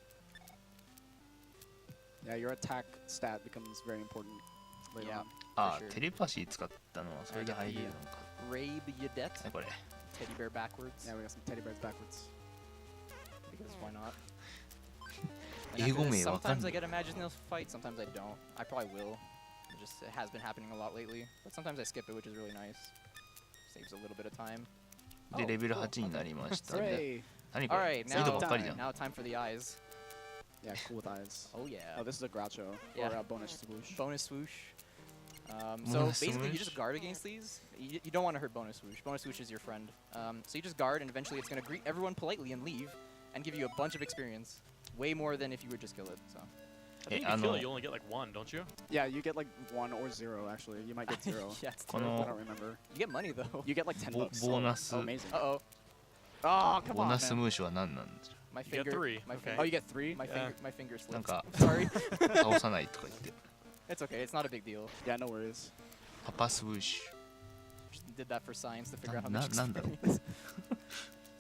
yeah, your attack stat becomes very important later Yeah. on. あ sure. テレパシー使ったのはそれで入れるのか Rabe Yadet, ねこれ teddy bear backwards, Yeah, we got some teddy bears backwards. because why not? And 英語 after 名 this, わかん sometimes な I い get a Magicnail fight, sometimes I don't. I probably will. It has been happening a lot lately, but sometimes I skip it, which is really nice. Saves a little bit of time. で Oh, レベル cool, 8にな okay. りましたで Hooray! 何これ Alright, いいのばっかりじゃ now, ん now time for the eyes. Yeah, cool with eyes. Oh yeah. Oh, this is a Groucho. Yeah. Or a bonus swoosh. Bonus swoosh. So Bonus basically, you swoosh. just guard against these. You don't want to hurt bonus swoosh. Bonus swoosh is your friend. So you just guard, and eventually it's going to greet everyone politely and leave, and give you a bunch of experience. Way more than if you would just kill it. So I think if you kill it, you only get like 1, don't you? Yeah, you get like 1 or 0 actually. You might get 0. Yeah, it's Oh, no. terrible. I don't remember. You get money though. You get like 10 bucks. ボーナス Oh, amazing. Uh-oh. Oh, ボ come ー on, ナス man. ムーシュは何なんですか My You get finger. three, My okay. Oh, you get 3? My Yeah. finger. My finger なん slipped. か Sorry. 倒さないとか言って It's okay. It's not a big deal. Yeah, no worries. パパスムーシ Just did that for science to figure out how な much なんだろう experience.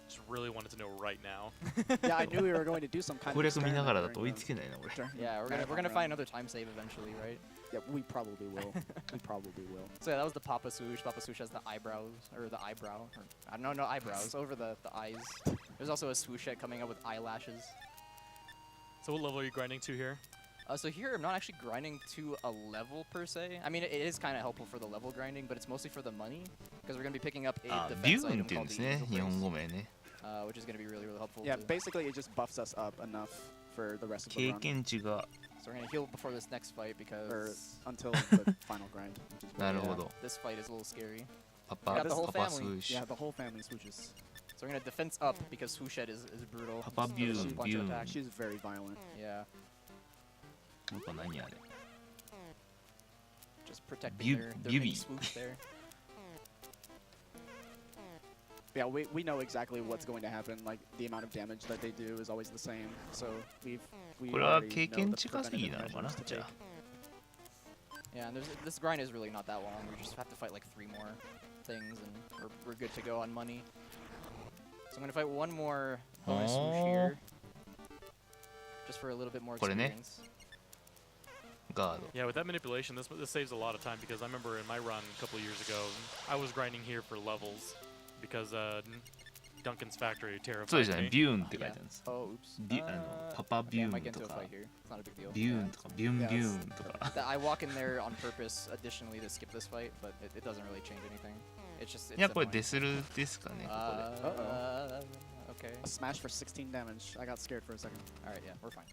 Just really wanted to know right now. Yeah, I knew we were going to do some kind 攻 of 略見ながらだ experiment と追い during つけないな俺 Yeah, we're gonna find another time save eventually, right? Yeah, we probably will. We probably will. So yeah, that was the Papa Swoosh. Papa Swoosh has the eyebrows, or the eyebrow. Or, I don't know, no eyebrows, over the eyes. There's also a Swooshette coming up with eyelashes. So what level are you grinding to here? So here I'm not actually grinding to a level per se. I mean, it is kind of helpful for the level grinding, but it's mostly for the money. Because we're going to be picking up a あビュ defense ーン item って言うん called です the ね Angel 日本 Brace, 語名ね which is going to be really, really helpful. Yeah, too. basically it just buffs us up enough for the rest of the 経 run. 験値が So we're going to heal before this next fight Or because until the final grind. Which is な what る we ほ have. ど this fight is a little scary. パ We パ got the whole パパス family. ーシ Yeah, the whole family swooshes. So we're going to defense up because Swooshette is brutal. Papa Just Biu, does a bunch of Biu. attacks. She's very violent. Yeah, なんか何あれ just protecting Biu- their Biubi. big swoosh there. Yeah, we know exactly what's going to happen. Like the amount of damage that they do is always the same. So we これは already 経 know 験 the 値稼ぎ preventative なのかな measures to じゃ take. あ Yeah, and this grind is really not that long. We just have to fight like 3 more things, and we're good to go on money. So I'm gonna fight one more bonus swoosh here, just for a little bit more これね。 experience. ガード Yeah, with that manipulation, this saves a lot of time because I remember in my run a couple of years ago, I was grinding here for levels because Duncan's factory そうですよ terrified ね me. ビューンって書いてあるんです Oh, oops. ビュあのパパビ Okay, I ュ might ー get ンと into a か fight here. It's not a big deal. ビューンとかビュンビューンとか That I walk in there on purpose additionally to skip this fight, but it doesn't really change anything. It's just it's やっぱり annoying. デスルですかねここで Okay. A smash for 16 damage. I got scared for a second. All right, yeah, we're fine.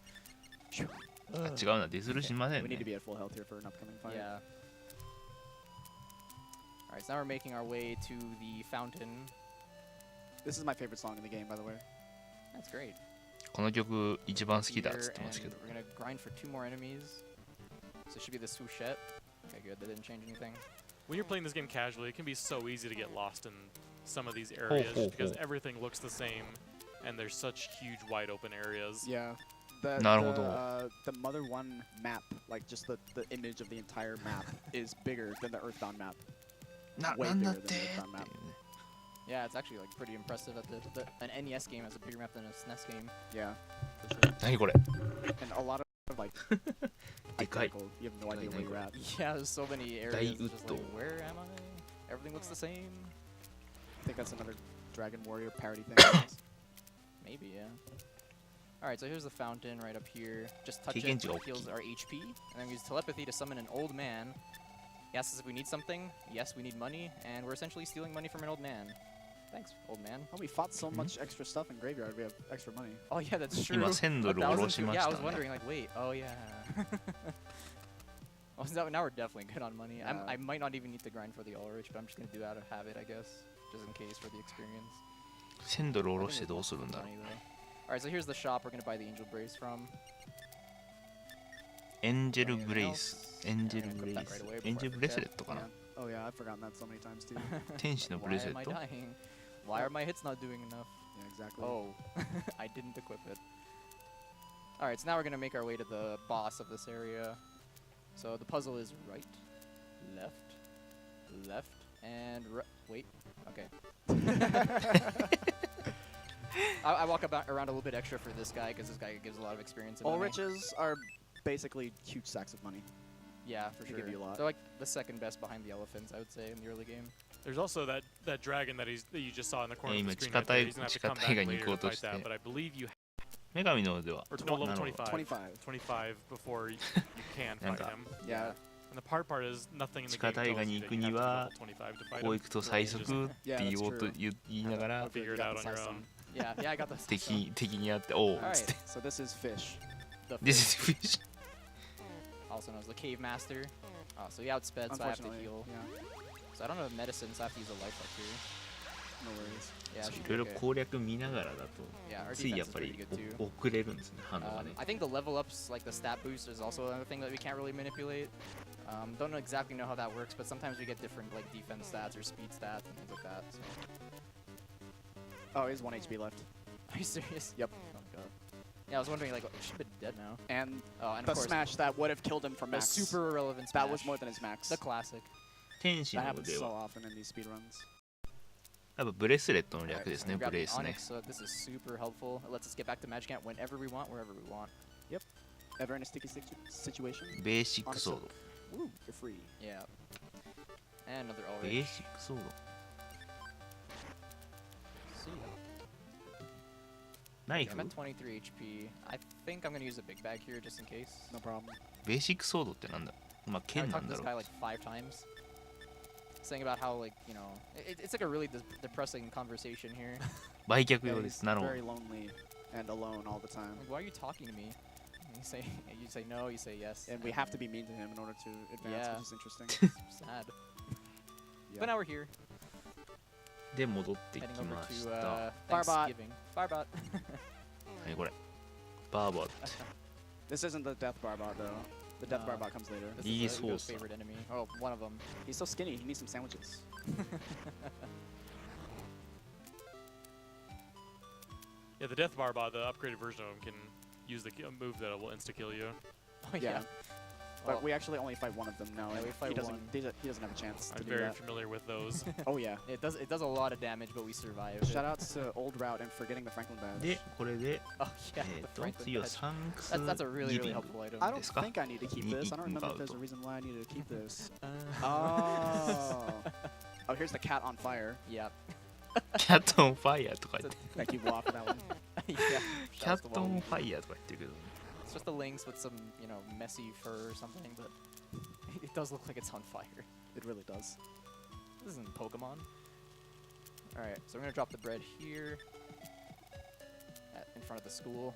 あ違うなデスルしません We need to ね be at full health here for an upcoming fight. Yeah. All right, so now we're making our way to the fountain. This is my favorite song in the game, by the way. That's great. この曲一番好きだっ Here, つってますけ and ど we're gonna grind for 2 more enemies. So it should be the Swooshette. Okay, good. That didn't change anything. When you're playing this game casually, it can be so easy to get lost in some of these areas because everything looks the same and there's such huge wide open areas. Yeah. The, なるほど。 the Mother 1 map, like just the image of the entire map, is bigger than the Earthbound map. な way なんだ bigger っ than て the って Earthbound いう map. ね Yeah, it's actually like pretty impressive that an NES game has a bigger map than a SNES game. Yeah, for sure. 何これ And a lot of like でかい identical. You have no idea where you're at. Yeah, there's so many areas. It's just like, Daiutto. where am I? Everything looks the same. I think that's another Dragon Warrior parody thing. I guess. Maybe, yeah. All right, so here's the fountain right up here. Just touch Kigen it, to it heals our HP, and then we use telepathy to summon an old man. He asks us if we need something. Yes, we need money, and we're essentially stealing money from an old man. Thanks, old man. Oh, we fought so much extra stuff in Graveyard. We have extra money. Oh yeah, that's true. 今1000ドル下ろしま Yeah, し I た was ね wondering, like, wait, oh yeah. Well, now we're definitely good on money. Yeah. I might not even need to grind for the Ulrich, but I'm just gonna do it out of habit, I guess, just in case for the experience. 1000ドル下 I ろ think して there's どう lots す of るんだろう money, though. All right, so here's the shop we're gonna buy the Angel Brace from. エンジェルブレイ Anything ス else? エンジェ Yeah, ル I'm ブレ gonna イ put that ス right away エン before ジェ I ルブレス forget. レットかな Yeah. Oh yeah, I've forgotten that so many times too. 天使のブ Why レスレ am ッ I ト dying? Why are my hits not doing enough? Yeah, exactly. Oh, I didn't equip it. All right, so now we're gonna make our way to the boss of this area. So the puzzle is right, left, left, and wait. Okay. I walk around a little bit extra for this guy because this guy gives a lot of experience. And All money. riches are basically huge sacks of money. Yeah, for They sure. give you a lot. They're like the second best behind the elephants, I would say, in the early game. There's also that dragon that you just saw in the corner of the Hey, screen今 right there. He's gonna have to come 地下体 back に later 行こう to と fight して that, but I believe you 女神の腕は or no level なるほど 25. 25. 25 before you can fight Nanka. him. Yeah. And the hard part is nothing in the 地下 game 体 tells に you 行 that く you に have to は be level 25 to fight こう him. 行くと最速って言おうと Yeah, that's 言いながら Figure it out on your own. Yeah, I got this. 敵にあっておう All つって right. So this is fish. The This is fish also known as the Cave Master. Oh, so he outsped, so I have to Unfortunately. heal. Yeah. So I don't have medicine, so I have to use a life up here. No worries. Yeah, い should ろい be ろ okay. 攻略見ながらだと Yeah, our つい defense や is っぱ pretty り good too. 遅れるんですね反応がね I think the level ups, like the stat boost, is also another thing that we can't really manipulate. Don't know exactly know how that works, but sometimes we get different like defense stats or speed stats and things like that. So. Oh, he has 1 HP left. Are you serious? Yep. Oh god. Yeah, I was wondering like, he should be dead now. And Oh, and the of course, smash that would have killed him from the max. super irrelevant smash. That was more than his max. the classic. 天使 That の happens 腕 so は often in these speedruns. やっぱブレスレットの Alright, 略です so ね we ブ grab レ the スね Onyx, so this is super helpful. It lets us get back to Magic Camp whenever we want, wherever we want. Ever in a sticky situation? ベーシックソード Woo, you're free. Yeah. And another all ベ right. ーシックソード See ya. ナイ Okay, フ I'm at 23 HP. I think I'm gonna use a big bag here just in case. No problem. ベーシックソードってなんだまあ I 剣な talked ん to だ this ろ guy う like 5 times, saying about how like it's like a really depressing conversation here. 売却 Yeah, 用で he's すなるほど very lonely and alone all the time. Like, why are you talking to me? And you say no, you say yes. And we have to be mean to him in order to advance, Yeah. which is interesting. Sad. Yeah. But now we're here, で戻ってき heading over まし to た Barbot. Thanksgiving. Barbot. 何これバーバー This isn't the Death Barbot though. The Death No. Barbot comes later. This He is is Ugo's awesome. favorite enemy. Oh, one of them. He's so skinny, he needs some sandwiches. Yeah, the Death Barbot, the upgraded version of him, can use the move that will insta-kill you. Oh yeah. But Well, we actually only fight one of them now. Yeah, we and fight he doesn't, one. He doesn't have a chance to I'm do very that. familiar with those. Oh yeah. it does a lot of damage, but we survive. it. Shoutouts to Old Route and forgetting the Franklin badge. でこれで Oh yeah. え the っと Franklin 次は badge. サンクス That's a really ギビング helpful item. I don't Desu ka? think I need to keep Ni this. I don't remember if there's a inbound. reason why I needed to keep this. Oh. Oh. Oh, here's the cat on fire. Yeah. キャットオンファイヤーとか言って Thank you, Wah, for that one. Yeah. キャットオンファイヤーとか言ってるけど It's just the Lynx with some, messy fur or something, but it does look like it's on fire. It really does. This isn't Pokemon. Alright, so we're gonna drop the bread here. In front of the school.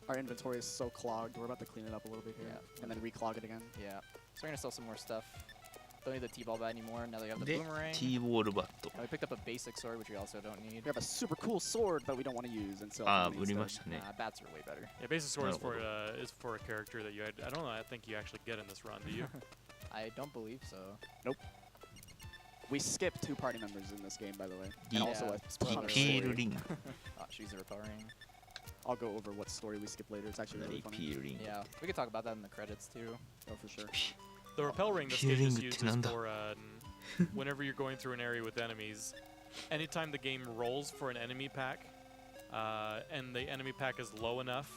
Our inventory is so clogged. We're about to clean it up a little bit here. Yeah. And then reclog it again. Yeah. So we're gonna sell some more stuff. Don't need the T-ball bat anymore, now that we have the で boomerang. ティーボールバット And we picked up a basic sword, which we also don't need. We have a super cool sword that we don't want to use and sell. ああ for 売り money ま instead. したね Bats are way better. Yeah, basic sword is for, Naruhodo. is for a character that you had. I don't know. I think you actually get in this run. Do you? I don't believe so. We skip 2 party members in this game, by the way. Yeah. And also a リ ton of ピール story. リング Oh, she's a repelling. I'll go over what story we skip later. It's actually really リ funny. ピールリング Yeah, we could talk about that in the credits too. Oh, for sure. The repel ring this Healing stage is used is Tinanda. for whenever you're going through an area with enemies. Anytime the game rolls for an enemy pack, and the enemy pack is low enough,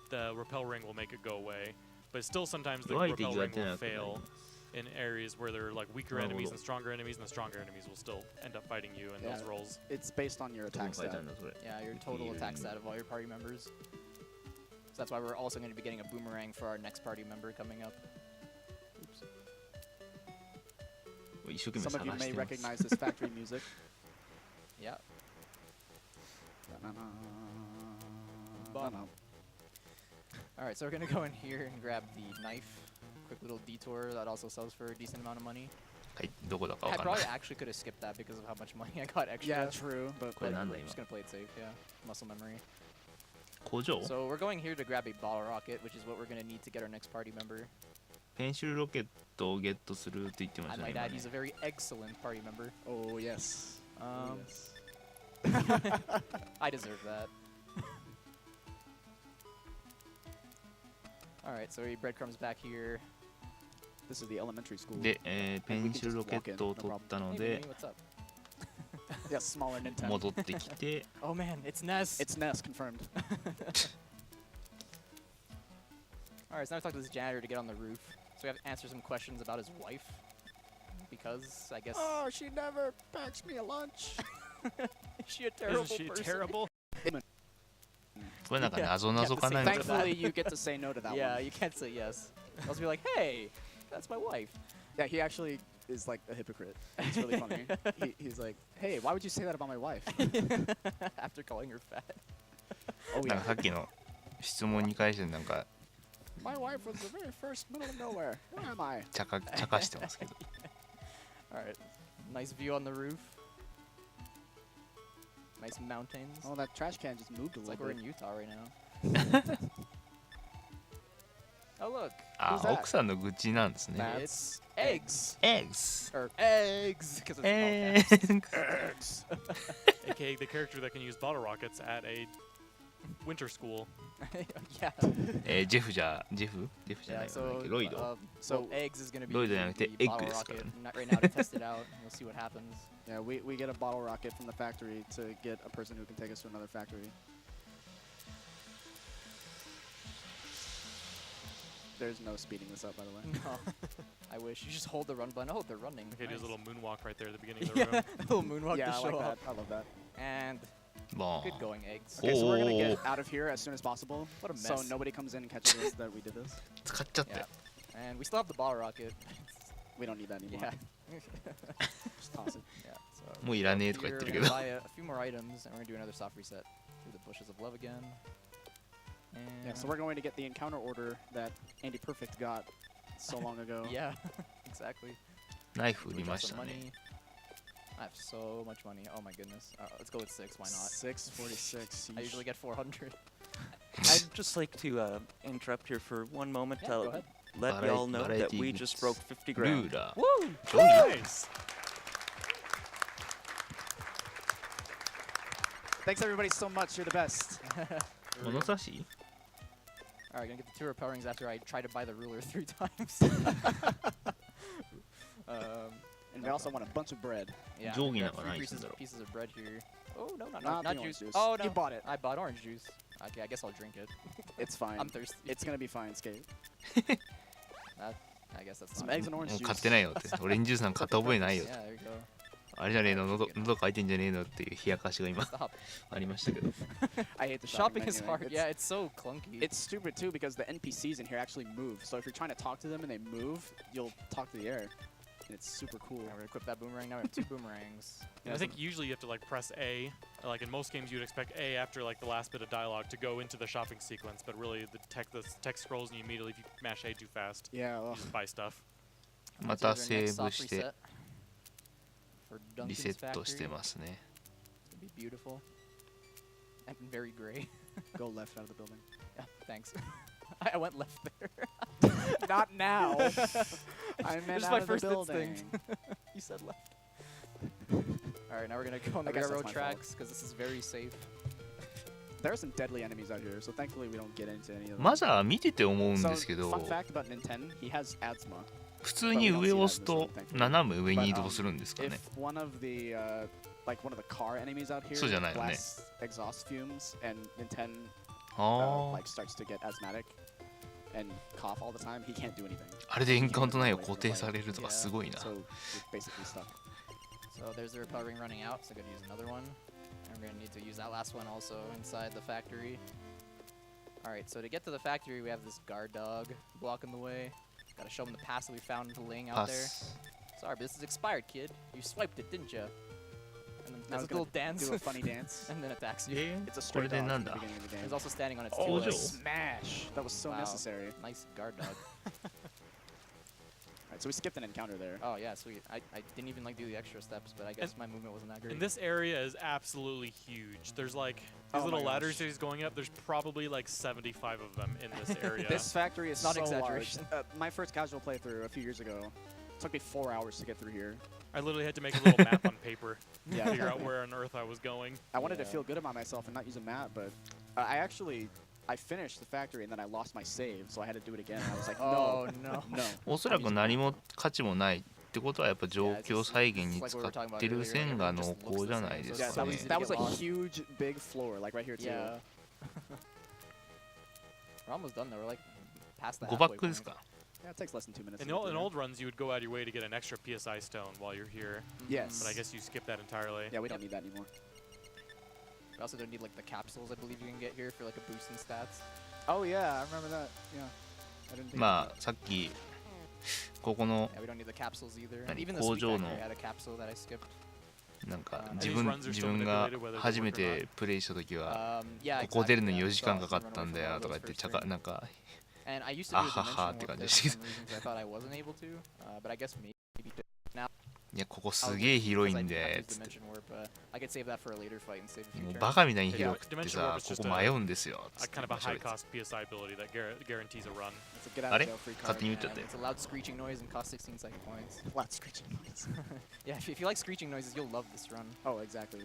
the repel ring will make it go away. But still, sometimes the 弱い敵 repel が ring 出 will なくなり fail ます in areas where there are like weaker Naruhodo. enemies and stronger enemies, and the stronger enemies will still end up fighting you in those Yeah. rolls. It's based on your どこに attack 書いてあ stat. るんだそれ Yeah, your total attack stat of all your party members. So that's why we're also going to be getting a boomerang for our next party member coming up. Oops. 一生懸命 Some of you 探し may てます recognize this factory music. Yeah. Bum. Alright, so we're going to go in here and grab the knife. Quick little detour that also sells for a decent amount of money. はいどこだか I わかんない probably actually could have skipped that because of how much money I got extra. Yeah, true. But これ But なんだ we're 今 just going to play it safe, yeah. Muscle memory. 工場 So we're going here to grab a bottle rocket, which is what we're going to need to get our next party member. ペンシルロケットをゲットするって言ってま I したね might 今 add, ね he's a very excellent party member. oh yes. Oh, Um, I deserve that. Alright, so we breadcrumbs back here. This is the elementary school. で、ペンシルロケットを取ったの Hey, で Mimi, what's up? Yeah, smaller Nintendo. 戻ってきて Oh man, it's Ness! It's NES confirmed. Alright, so now we talk to this janitor to get on the roof. So we have to answer some questions about his wife. Because, I guess... Oh, she never packs me a lunch. Is she a terrible Isn't she person? terrible? これなんか Yeah, 謎々かなんか Thankfully, you get to say no to that Yeah, one. you can't say yes. I'll just be like, hey, that's my wife. Yeah, he actually is like a hypocrite. It's really funny. He's like, hey, why would you say that about my wife? After calling her fat. Oh なん yeah. かさっきの質問に関してなんか My wife was the very first middle of nowhere. Where am I? 茶化してますけど Alright, nice view on the roof. Nice mountains. Oh, that trash can just moved a It's little like we're bit. in Utah right now. Oh look, あ Who's that? 奥さんの愚痴なんですね it's eggs. eggs Or eggs, because it's eggs AKA the character that can use bottle rockets at a winter school. yeah. ジェフじゃない Yeah, よ so ロイド so eggs is gonna be Lloyd the, じゃなくて the egg bottle ですから rocket ね。 right now to test it out. We'll see what happens. Yeah, we get a bottle rocket from the factory to get a person who can take us to another factory. There's no speeding this up, by the way. No. I wish. You just hold the run button. Oh, they're running. Okay, do Nice. a little moonwalk right there at the beginning of the room. Yeah, a little moonwalk Yeah, to I show like that. up. I love that. And ボ good ーン going, eggs. Okay, so we're gonna Oh. get out of here as soon as possible. What a So mess. nobody comes in and catches us that we did this. 使っちゃったよ Yeah. And we still have the bottle rocket. We don't need that anymore. Yeah. Just toss it. Yeah. So もういらねえとか言 here って we're るけ gonna ど buy a few more items, and we're gonna do another soft reset through the bushes of love again. And Yeah, so we're going to get the encounter order that Andy Perfect got so long ago. yeah, exactly. ナイフ売り We ま got し some たね money. I have so much money. Oh my goodness. Let's go with 6. Why not? 646. I usually get 400. I'd just like to interrupt here for one moment. Yeah, go ahead. Let y'all know that Variety we goods. just broke 50 ル grand. ーラー Woo! ジョイ Nice. Thanks everybody so much. You're the best. 物差し Alright, gonna get the 2 repel rings after I try to buy the ruler 3 times. And we also want a bunch of bread. Yeah, Jogi I got na 3 nice pieces, though. pieces of bread here. Oh, no, Not not the orange juice. juice. Oh, no. You bought it. I bought orange juice. Okay, I guess I'll drink it. It's fine. I'm thirsty. It's gonna be fine, Skate. I guess that's Some not eggs and も orange う juice. 買ってないよってオレンジジュースなんか買った覚えないよ Yeah, there you go. あれじゃねえの喉乾いてんじゃねえのっていう冷やかしが今 Stop. ありましたけど I hate the Shopping is menu. hard. It's, Yeah, it's so clunky. it's stupid too because the NPCs in here actually move. So if you're trying to talk to them and they move, you'll talk to the air. And it's super cool. We're gonna equip that boomerang. Now we have 2 boomerangs. And I think usually you have to like press A. Like in most games, you'd expect A after like the last bit of dialogue to go into the shopping sequence. But really, the text scrolls and you immediately, if you mash A too fast, Yeah. you Ugh. just buy stuff. ま Alright, た so here's our セ next ーブ soft して reset for リ Duncan's セットして factory. ますね It's gonna be beautiful and very gray. Go left out of the building. Yeah, thanks. I went left there. Not now. I meant This is out my of the first building. instinct. You said left. Alright, now we're gonna go on the I guess that's railroad my fault. tracks because this is very safe. There are some deadly enemies out here, so thankfully we don't get into any of them. まずは見てて思うん So, ですけど fun fact about Nintendo, he has asthma. 普通に上を押すと斜め上に移動するんですかね If one of the like one of the car enemies out here そうじゃないよね。 blasts exhaust fumes and Nintendo あ like starts to get asthmatic and cough all the time, he can't do anything. ああれでエンカウント内容固定されるとかすごいな So you're basically stuck. So there's the repel ring running out, so I'm gonna use another one. And we're gonna need to use that last one also inside the factory. Alright, so to get to the factory, we have this guard dog blocking the way. Gotta show him the pass that we found laying パ out there. ス Sorry, but this is expired, kid. You swiped it, didn't you? And then Now does it's a little gonna dance, do a funny dance. and then attacks you. え It's a これ stray で dog な from ん the だ beginning of the game. He's also standing on its Oh, two Joe. legs. Smash! That was so Wow. necessary. Nice guard dog. Alright, so we skipped an encounter there. Oh yeah, sweet. I didn't even like do the extra steps, but I guess my movement wasn't that great. And this area is absolutely huge. There's like these Oh my little ladders gosh. that he's going up. There's probably like 75 of them in this area. This factory is Not so exaggeration. large. My first casual playthrough a few years ago took me 4 hours to get through here. I literally had to make a little map on paper to Yeah. figure out where on earth I was going. I wanted to Yeah. feel good about myself and not use a map, but I finished the factory and then I lost my save, so I had to do it again. And I was like, Oh no, no. no. おそらく何も価値もないってことはやっぱ状況再現に使ってる線が濃厚じゃないです Yeah, か that ね was that was a huge, big floor, like right here too. Yeah. We're almost done though. We're like past the 誤バ halfway ックです point. か Yeah, it takes less than 2 minutes. In, to get through old runs, you would go out of your way to get an extra PSI stone while you're here. Yes. But I guess you skip that entirely. Yeah, we don't need that anymore. We also don't need like the capsules I believe you can get here for like a boost in stats. Oh yeah, I remember that. Yeah. I didn't think まあさっきここの Yeah, we don't need the capsules either.何 Even the 工 sweet 場 factory の had a capsule that I skipped. なんか And 自 these 分 runs are 自 still 分が manipulated whether they 初め work or てプレイした時は Yeah, ここ出る exactly, のに yeah. 4時間 So か I か was ったん running だ away よ from とか all 言って those ちゃ first か frames. なんか And I used to do a Ah, ha, ha, dimensional って warp 感じ there で for した some reasons I thought I wasn't able to, but I guess maybe now. いやここすげえ広いんで Because つって Dimension Warp, I could save that for a later fight and save a few もう turns. バカみたいに広くて Dimension さ Warp is こ just こ迷うんですよつ A って kind of a 喋って high-cost PSI ability that guarantees a run. It's a get out あ of れ jail free 勝 card. 手に言っちゃっ And て it's a loud screeching noise and costs 16 psychic points. Loud screeching noise. Yeah, if you like screeching noises, you'll love this run. Oh, exactly.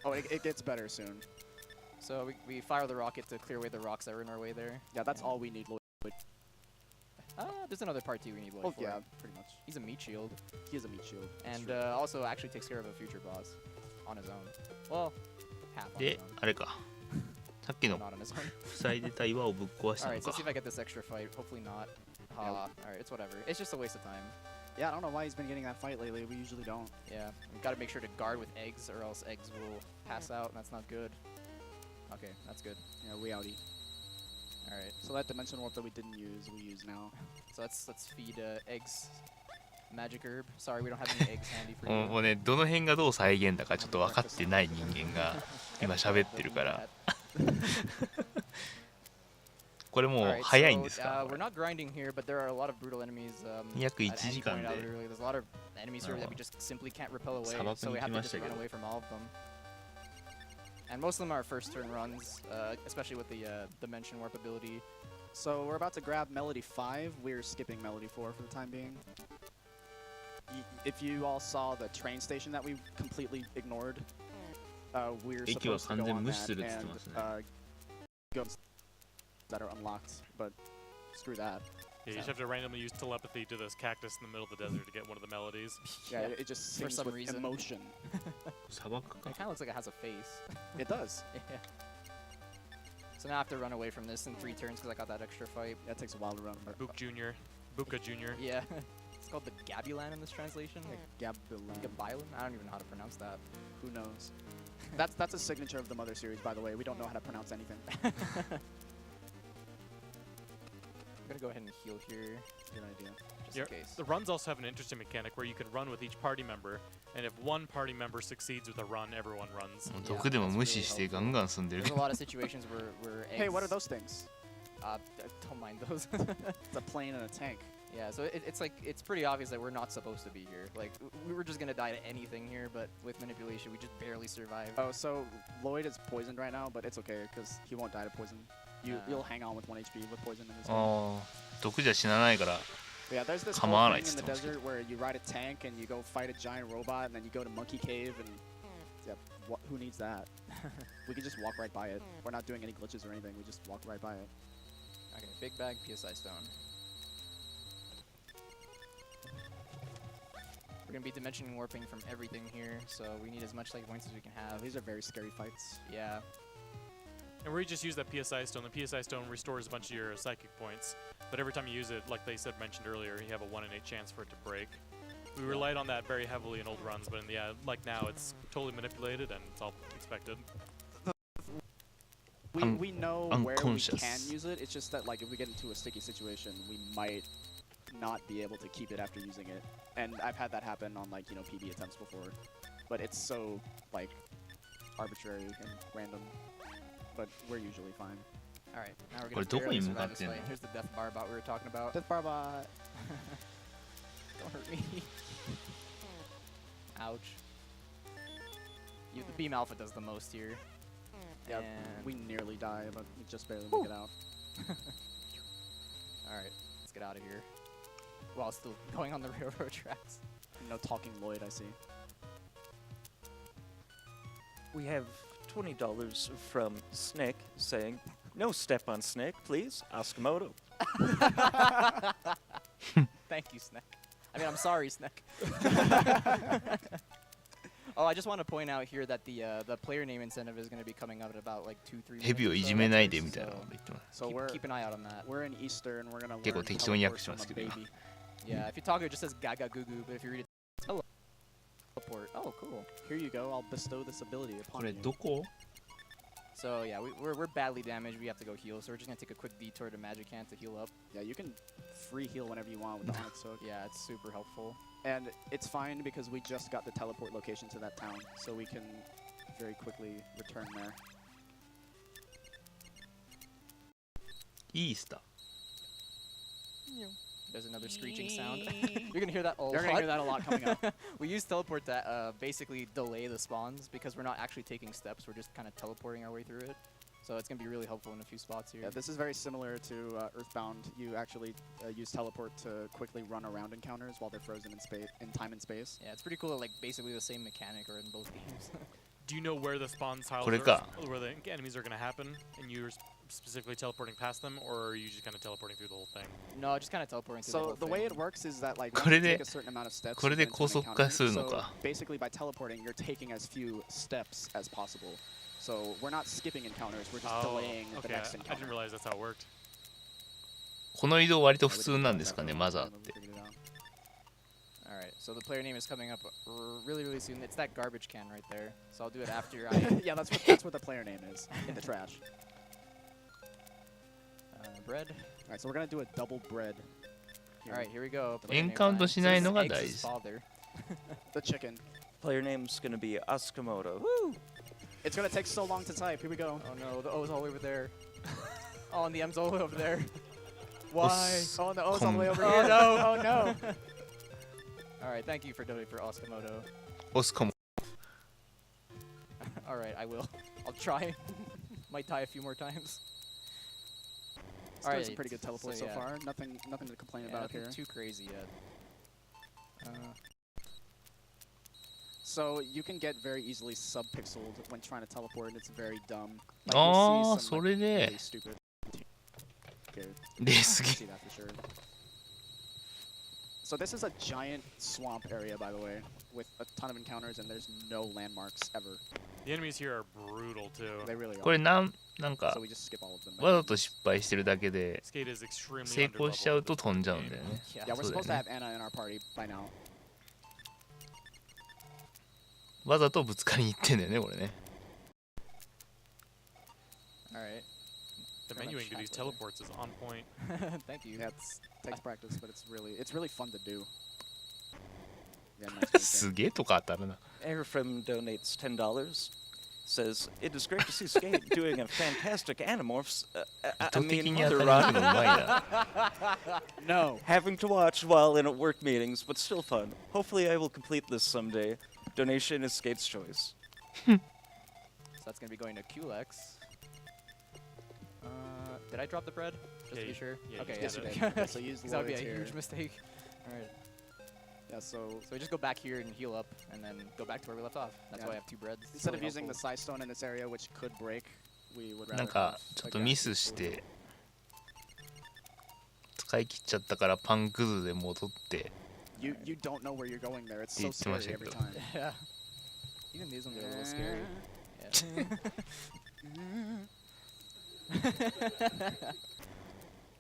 Oh, it gets better soon. So we fire the rocket to clear away the rocks that are in our way there. Yeah, that's And- all we need. There's another part too we need Lloyd Oh, for. yeah, pretty much. He's a meat shield. He has a meat shield. That's And true. also actually takes care of a future boss on his own. Well, half on で his own. あれかさっきの Not on his own. 塞いでた岩をぶっ壊した Alright, の so か let's see if I get this extra fight. Hopefully not. Alright, it's whatever. It's just a waste of time. Yeah, I don't know why he's been getting that fight lately. We usually don't. Yeah, we've got to make sure to guard with eggs or else eggs will pass out and that's not good. Okay, that's good. Yeah, we outie. Alright, So that dimension warp that we didn't use, we use now. so let's feed eggs magic herb. Sorry, we don't have any eggs handy for もう you. もうねどの辺がどう再現だかちょっと分かってない人間が今喋ってるからこれもう Alright, 早いん so, ですか we're not grinding here, but there are a lot of brutal enemies. 約 as 1 Andy 時間 pointed で out earlier, there's a lot of enemies here that we just simply can't repel away, 砂漠 so に we 来 have ま to した just け run ど away from all of them. And most of them are first turn runs, especially with the Dimension Warp ability. So we're about to grab Melody 5. We're skipping Melody 4 for the time being. If you all saw the train station that we completely ignored, we're 駅は supposed to 完 go 全 on 無視す that るって言って and ますね go that are unlocked, but screw that. Yeah, you just have to randomly use telepathy to this cactus in the middle of the desert to get one of the melodies. Yeah, Yeah, it just for sings some with reason. emotion. 砂漠か It kind of looks like it has a face. It does. Yeah. So now I have to run away from this in 3 turns because I got that extra fight. Yeah, it takes a while to run. But Book Jr. Buka Jr. Yeah. It's called the Gabulan in this translation. Gabilan. Gabilan? I don't even know how to pronounce that. Who knows? That's a signature of the Mother series, by the way. We don't know how to pronounce anything. I'm gonna go ahead and heal here, Good idea. just Yeah, in case. The runs also have an interesting mechanic where you can run with each party member, and if one party member succeeds with a run, everyone runs. もう毒でも無視してガンガン進んでる There's a lot of situations where eggs... Hey, what are those things? Don't mind those. It's a plane and a tank. Yeah, so it's like, it's pretty obvious that we're not supposed to be here. Like, we were just gonna die to anything here, but with manipulation, we just barely survived. Oh, so Lloyd is poisoned right now, but it's okay because he won't die to poison. You'll hang on with 1 HP with poison in this game. ああ毒じゃ死なないから But yeah, there's this Come whole on, thing in the it's desert where you ride a tank and you go fight a giant robot and then you go to Monkey Cave and yeah, who needs that? We can just walk right by it. We're not doing any glitches or anything. We just walk right by it. Okay, big bag, PSI stone. We're gonna be dimension warping from everything here, so we need as much psychic points as we can have. These are very scary fights. Yeah. And where you just use that PSI stone, the PSI stone restores a bunch of your psychic points, but every time you use it, like they said mentioned earlier, you have a 1 in 8 chance for it to break. We relied on that very heavily in old runs, but in the like now, it's totally manipulated and it's all expected. We know where we unconscious. can use it. It's just that like if we get into a sticky situation, we might not be able to keep it after using it. And I've had that happen on like PB attempts before, but it's so like arbitrary and random. But we're usually fine. All right, now we're これ gonna どこに barely 向か survive っ this てんの fight. Here's the death bar bot we were talking about. Death Barbot. Don't hurt me. Ouch. The beam alpha does the most here. Yeah, And we nearly die, but we just barely make it out. all right, let's get out of here. While still going on the railroad tracks. No talking Lloyd, I see. We have $20 from Snick saying, "No step on Snick, please. Asukamoto." Thank you, Snack. I mean, I'm sorry, Snack. Oh, I just want to point out here that the player name incentive is going to be coming up at about like 2-3 minutes. ヘビをいじめないでみたいなこと言ってます So keep an eye out on that. we're in Easter and we're gonna 結構 learn 適当に訳 teleport します from け a ど今 baby. Yeah, if you talk, it just says Gaga Goo Goo, but if you read it, teleport. Oh, cool. Here you go. I'll bestow this ability こ upon れ you. どこ So yeah, we're badly damaged. We have to go heal. So we're just gonna take a quick detour to Magic Hand to heal up. Yeah, you can free heal whenever you want with the Onyx Hook. Yeah, it's super helpful. And it's fine because we just got the teleport location to that town, so we can very quickly return there. イースター There There's another screeching sound. You're gonna hear that a lot. You're gonna hear that a lot coming up. We use teleport to basically delay the spawns because we're not actually taking steps. We're just kind of teleporting our way through it. So it's gonna be really helpful in a few spots here. Yeah, this is very similar to Earthbound. You actually use teleport to quickly run around encounters while they're frozen in space, in time and space. Yeah, it's pretty cool. Like basically the same mechanic are in both games. Do you know where the spawn tiles Kore are, ka. where the enemies are going to happen, and you're specifically teleporting past them, or are you just kind of teleporting through the whole thing? No, just kind of teleporting through the So whole the thing. way it works is that like Kore once you de- take a certain amount of steps, これで you get into an 高速化するの encounter. か。 So basically by teleporting, you're taking as few steps as possible. So we're not skipping encounters, we're just delaying the okay. next I didn't encounter. realize that's how it worked. この移動割と普通なんですかね、マザーって。 Alright, so the player name is coming up really, really soon. It's that garbage can right there. So I'll do it after I... Yeah, that's what the player name is, in the trash. Bread. Alright, so we're gonna do a double bread. here. Alright, here we go. Player name エンカウントしないのが So this 大 is 事。 Eggs' father. The chicken. Player name's gonna be Asukamoto. Woo! It's gonna take so long to type. Here we go. Oh no, the O's all over there. Oh, and the M's all the way over there. Why? Oh, and the O's all the way over Oh here. no! Oh no! Alright, thank you for donating for Osakamoto. オスコモ Alright, I will. I'll try. Might die a few more times. It's doing Alright, some pretty good teleports so yeah. far. Nothing to complain Yeah, about nothing here. too crazy yet. So you can get very easily sub-pixeled when trying to teleport, and it's very dumb. ああ、 you'll see そ some, れ like, で really stupid. Okay, レース you ゲ see that for sure. So this is a giant swamp area, by the way, with a ton of encounters, and there's no landmarks ever. The enemies here are brutal too. They really これ are. なんか So we just skip all of them. わざと失敗してるだけで Skate is extremely 成功しちゃうと underleveled 飛んじゃうんだよね。 Yeah. Yeah, we're そうだよ supposed to ね have Anna in our party by now. わざとぶつかりに行ってんだよね、これね。 Alright. The Very much menuing to these chat later. teleports is on point. Thank you. Yeah, it takes practice, but it's really fun to do. Yeah, nice すげえとか当たるな。 Airframe donates $10. Says, it is great to see Skate doing a fantastic Animorphs. 意 I 図的 mean, に当 Mother たりに行く Run. のうまいな。 No. Having to watch while in work meetings, but still fun. Hopefully I will complete this someday. Donation is Skate's choice. So that's gonna be going to QLEX. Did I drop the bread? Just Yeah, to be you- sure. yeah, you okay, just yeah. did. Yeah, so use Because that would be a Lloyd's here. huge mistake. Alright. Yeah, so So we just go back here and heal up, and then go back to where we left off. That's Yeah. why I have 2 breads. It's instead of really using the helpful. side stone in this area, which could break, we would rather なんか have ちょっと a ミ gas スし food. て使い切っちゃったからパンくずで戻って You don't know where you're going there. It's so 言ってました scary け every ど time. Yeah. Even these ones are a little scary. Yeah.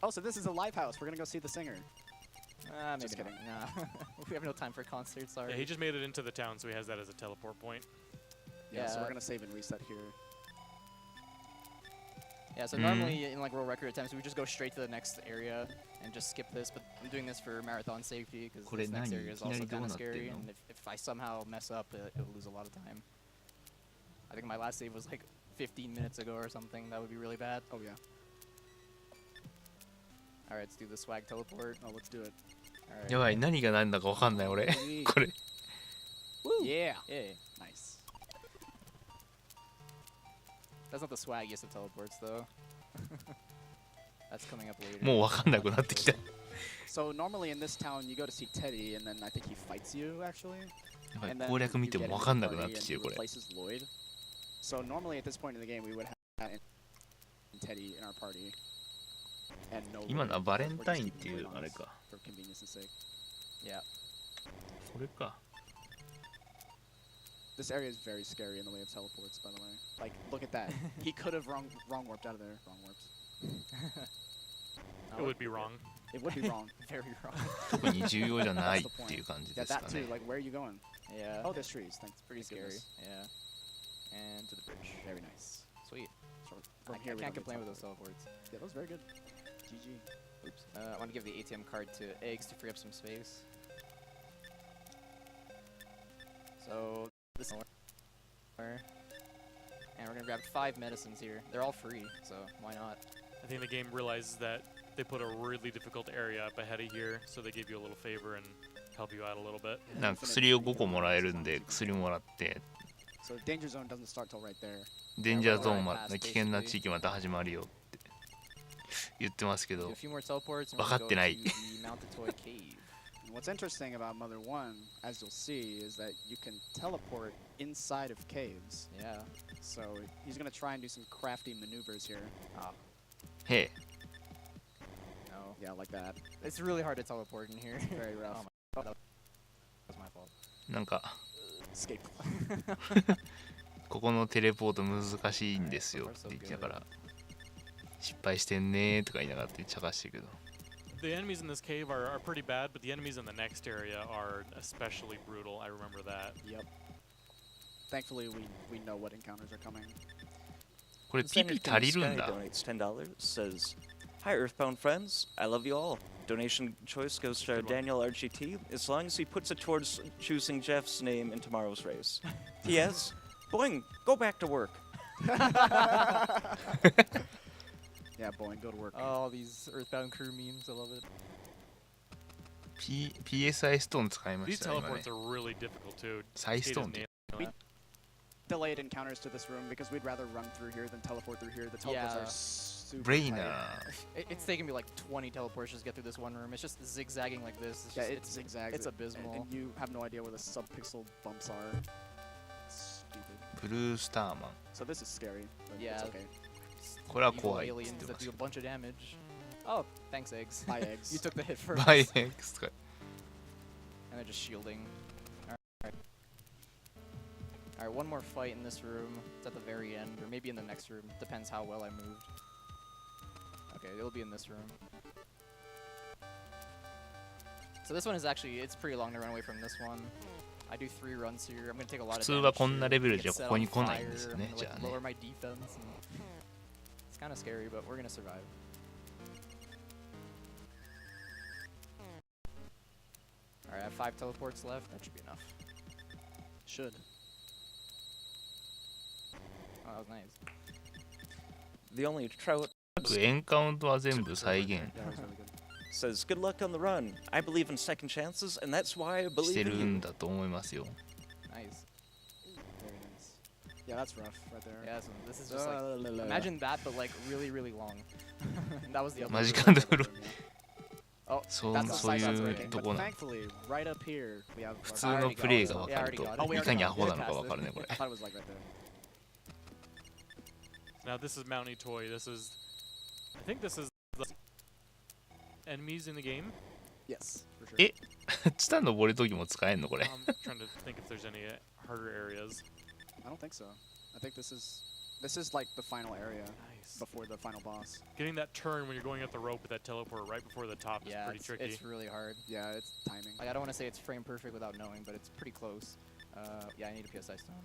Oh, so this is a live house. We're gonna go see the singer. Maybe Just not. kidding. Nah. We have no time for concerts, sorry. Yeah, he just made it into the town, so he has that as a teleport point. Yeah, so Yeah. we're gonna save and reset here. Yeah, so Mm. normally in like world record attempts, we would just go straight to the next area and just skip this, but I'm doing this for marathon safety because これ this next 何 area is いきな also りどう kind な of ってん scary, の and if I somehow mess up, it'll lose a lot of time. I think my last save was like 15 minutes ago or something. That would be really bad. Oh yeah. Alright, let's do the swag teleport. Oh, let's do it. や Alright. ばい何が何だか分かんない俺 Wee. これ Yeah. Yeah. Nice. That's not the swaggiest of teleports, though. That's coming up later. もう分かんなくなってきた So normally in this town, you go to see Teddy, and then I think he fights you actually. やばい And then 攻略見 you て get も into 分かん the なくなっ party て and きてる he これ replaces Lloyd. So normally at this point in the game, we would have Teddy in our party. And no 今のは Lloyd. バレン We're タ just インって keeping いう Lloyd あ on れ us か for convenience's sake. Yeah. それか This area is very scary in the way of teleports, by the way. Like, look at that. He could have wrong warped out of there. Wrong warps. It would be wrong. It would be wrong. Very wrong. 特に重要じゃないっていう感じ Yeah, ですか that ね too. Like, where are you going? Yeah. Oh, there's trees. Thanks. Pretty Thank scary. goodness. Yeah. And to the bridge. Very nice. Sweet. So I from here, we can't don't get complain with those teleport. teleports. Yeah, that was very good. GG. Oops. I want to give the ATM card to Eggs to free up some space. So this And we're gonna grab 5 medicines here. They're all free, so why not? I think the game realizes that they put a really difficult area up ahead of here, so they give you a little favor and help you out a little bit. なんか薬を5個もらえるんで薬もらって So danger zone doesn't start till right there. デンジャーゾーンま危険な地域また始まるよって言ってますけ Do ど a few more teleports and 分 we're か gonna って go ない to the Mounted Toy Cave. And what's interesting about Mother 1, as you'll see, is that you can teleport inside of caves. Yeah. So he's gonna try and do some crafty maneuvers here. へえ No. Yeah, like that. It's really hard to teleport in here. Very rough. Oh my, that was my fault. なんか Escape. ここのテレポート難しいんですよって言いながら失敗してんねーとか言いながらって茶化してるけど The enemies in this cave are pretty bad, but the enemies in the next area are especially brutal. I remember that. Yep. Thankfully, we know what encounters are coming. これ TP 足りるんだ donates $10, says, Hi Earthbound friends, I love you all. Donation choice goes to Daniel RGT, as long as he puts it towards choosing Jeff's name in tomorrow's race. P.S. Boing, go back to work. Yeah, Boeing, go to work. Oh, these Earthbound crew memes, I love it. PSI ストーン使いま These したね今ね teleports are really difficult too. サイストーンって Delayed encounters to this room because we'd rather run through here than teleport through here. The teleports Yeah. are super ブレイナ tight. ー It's taken me like 20 teleports just to get through this one room. It's just zigzagging like this. It's Yeah, just, it zigzags. it's abysmal. And you have no idea where the sub-pixel bumps are. Stupid. ブルースターマン So this is scary, but Yeah. it's okay. これは Evil 怖いって言っ aliens て that ます do a bunch of damage. Oh, thanks, eggs. Bye, eggs. You took the hit first. バイエックスとか And they're just shielding. Alright. Alright, one more fight in this room. It's at the very end, or maybe in the next room. Depends how well I moved. Okay, it'll be in this room. So this one is actually, it's pretty long to run away from this one. I do 3 runs here. I'm gonna take a lot 普 of 通 damage はこんな here. レベル Get じゃ set ここに on 来ないんです fire. よ I'm ね gonna, じゃあ like, ね lower my defense. And it's kind of scary, but we're gonna survive. Alright, I have 5 teleports left. That should be enough. Should. Oh, that was nice. The only trout エンカウントは全部再現 Yeah, that was really good. says, Good luck on the run. I believe in second chances, and that's why I し believe てる in you. んだと思いますよ Nice. Very nice. Yeah, that's rough right there. Yeah, so this is just like, Imagine. imagine that, but like really, really long. And that was the other マジ room. カドフロ Oh, そう that's そうい that's う working. と But こな thankfully, right up here, we have 普通のプレイが分かる Yeah, I already got it. といかにアホなのか分かるねこれ I thought it was like right there. Now this is Mounty Toy. This is, I think this is the enemies in the game. Yes, for sure. えツタ登る時も使えんのこれ I'm trying to think if there's any harder areas. I don't think so. I think this is like the final area Nice. before the final boss. Getting that turn when you're going up the rope with that teleport right before the top is Yeah, pretty it's, tricky. it's really hard. Yeah, it's timing. Like, I don't want to say it's frame perfect without knowing, but it's pretty close. Yeah, I need a PSI stone.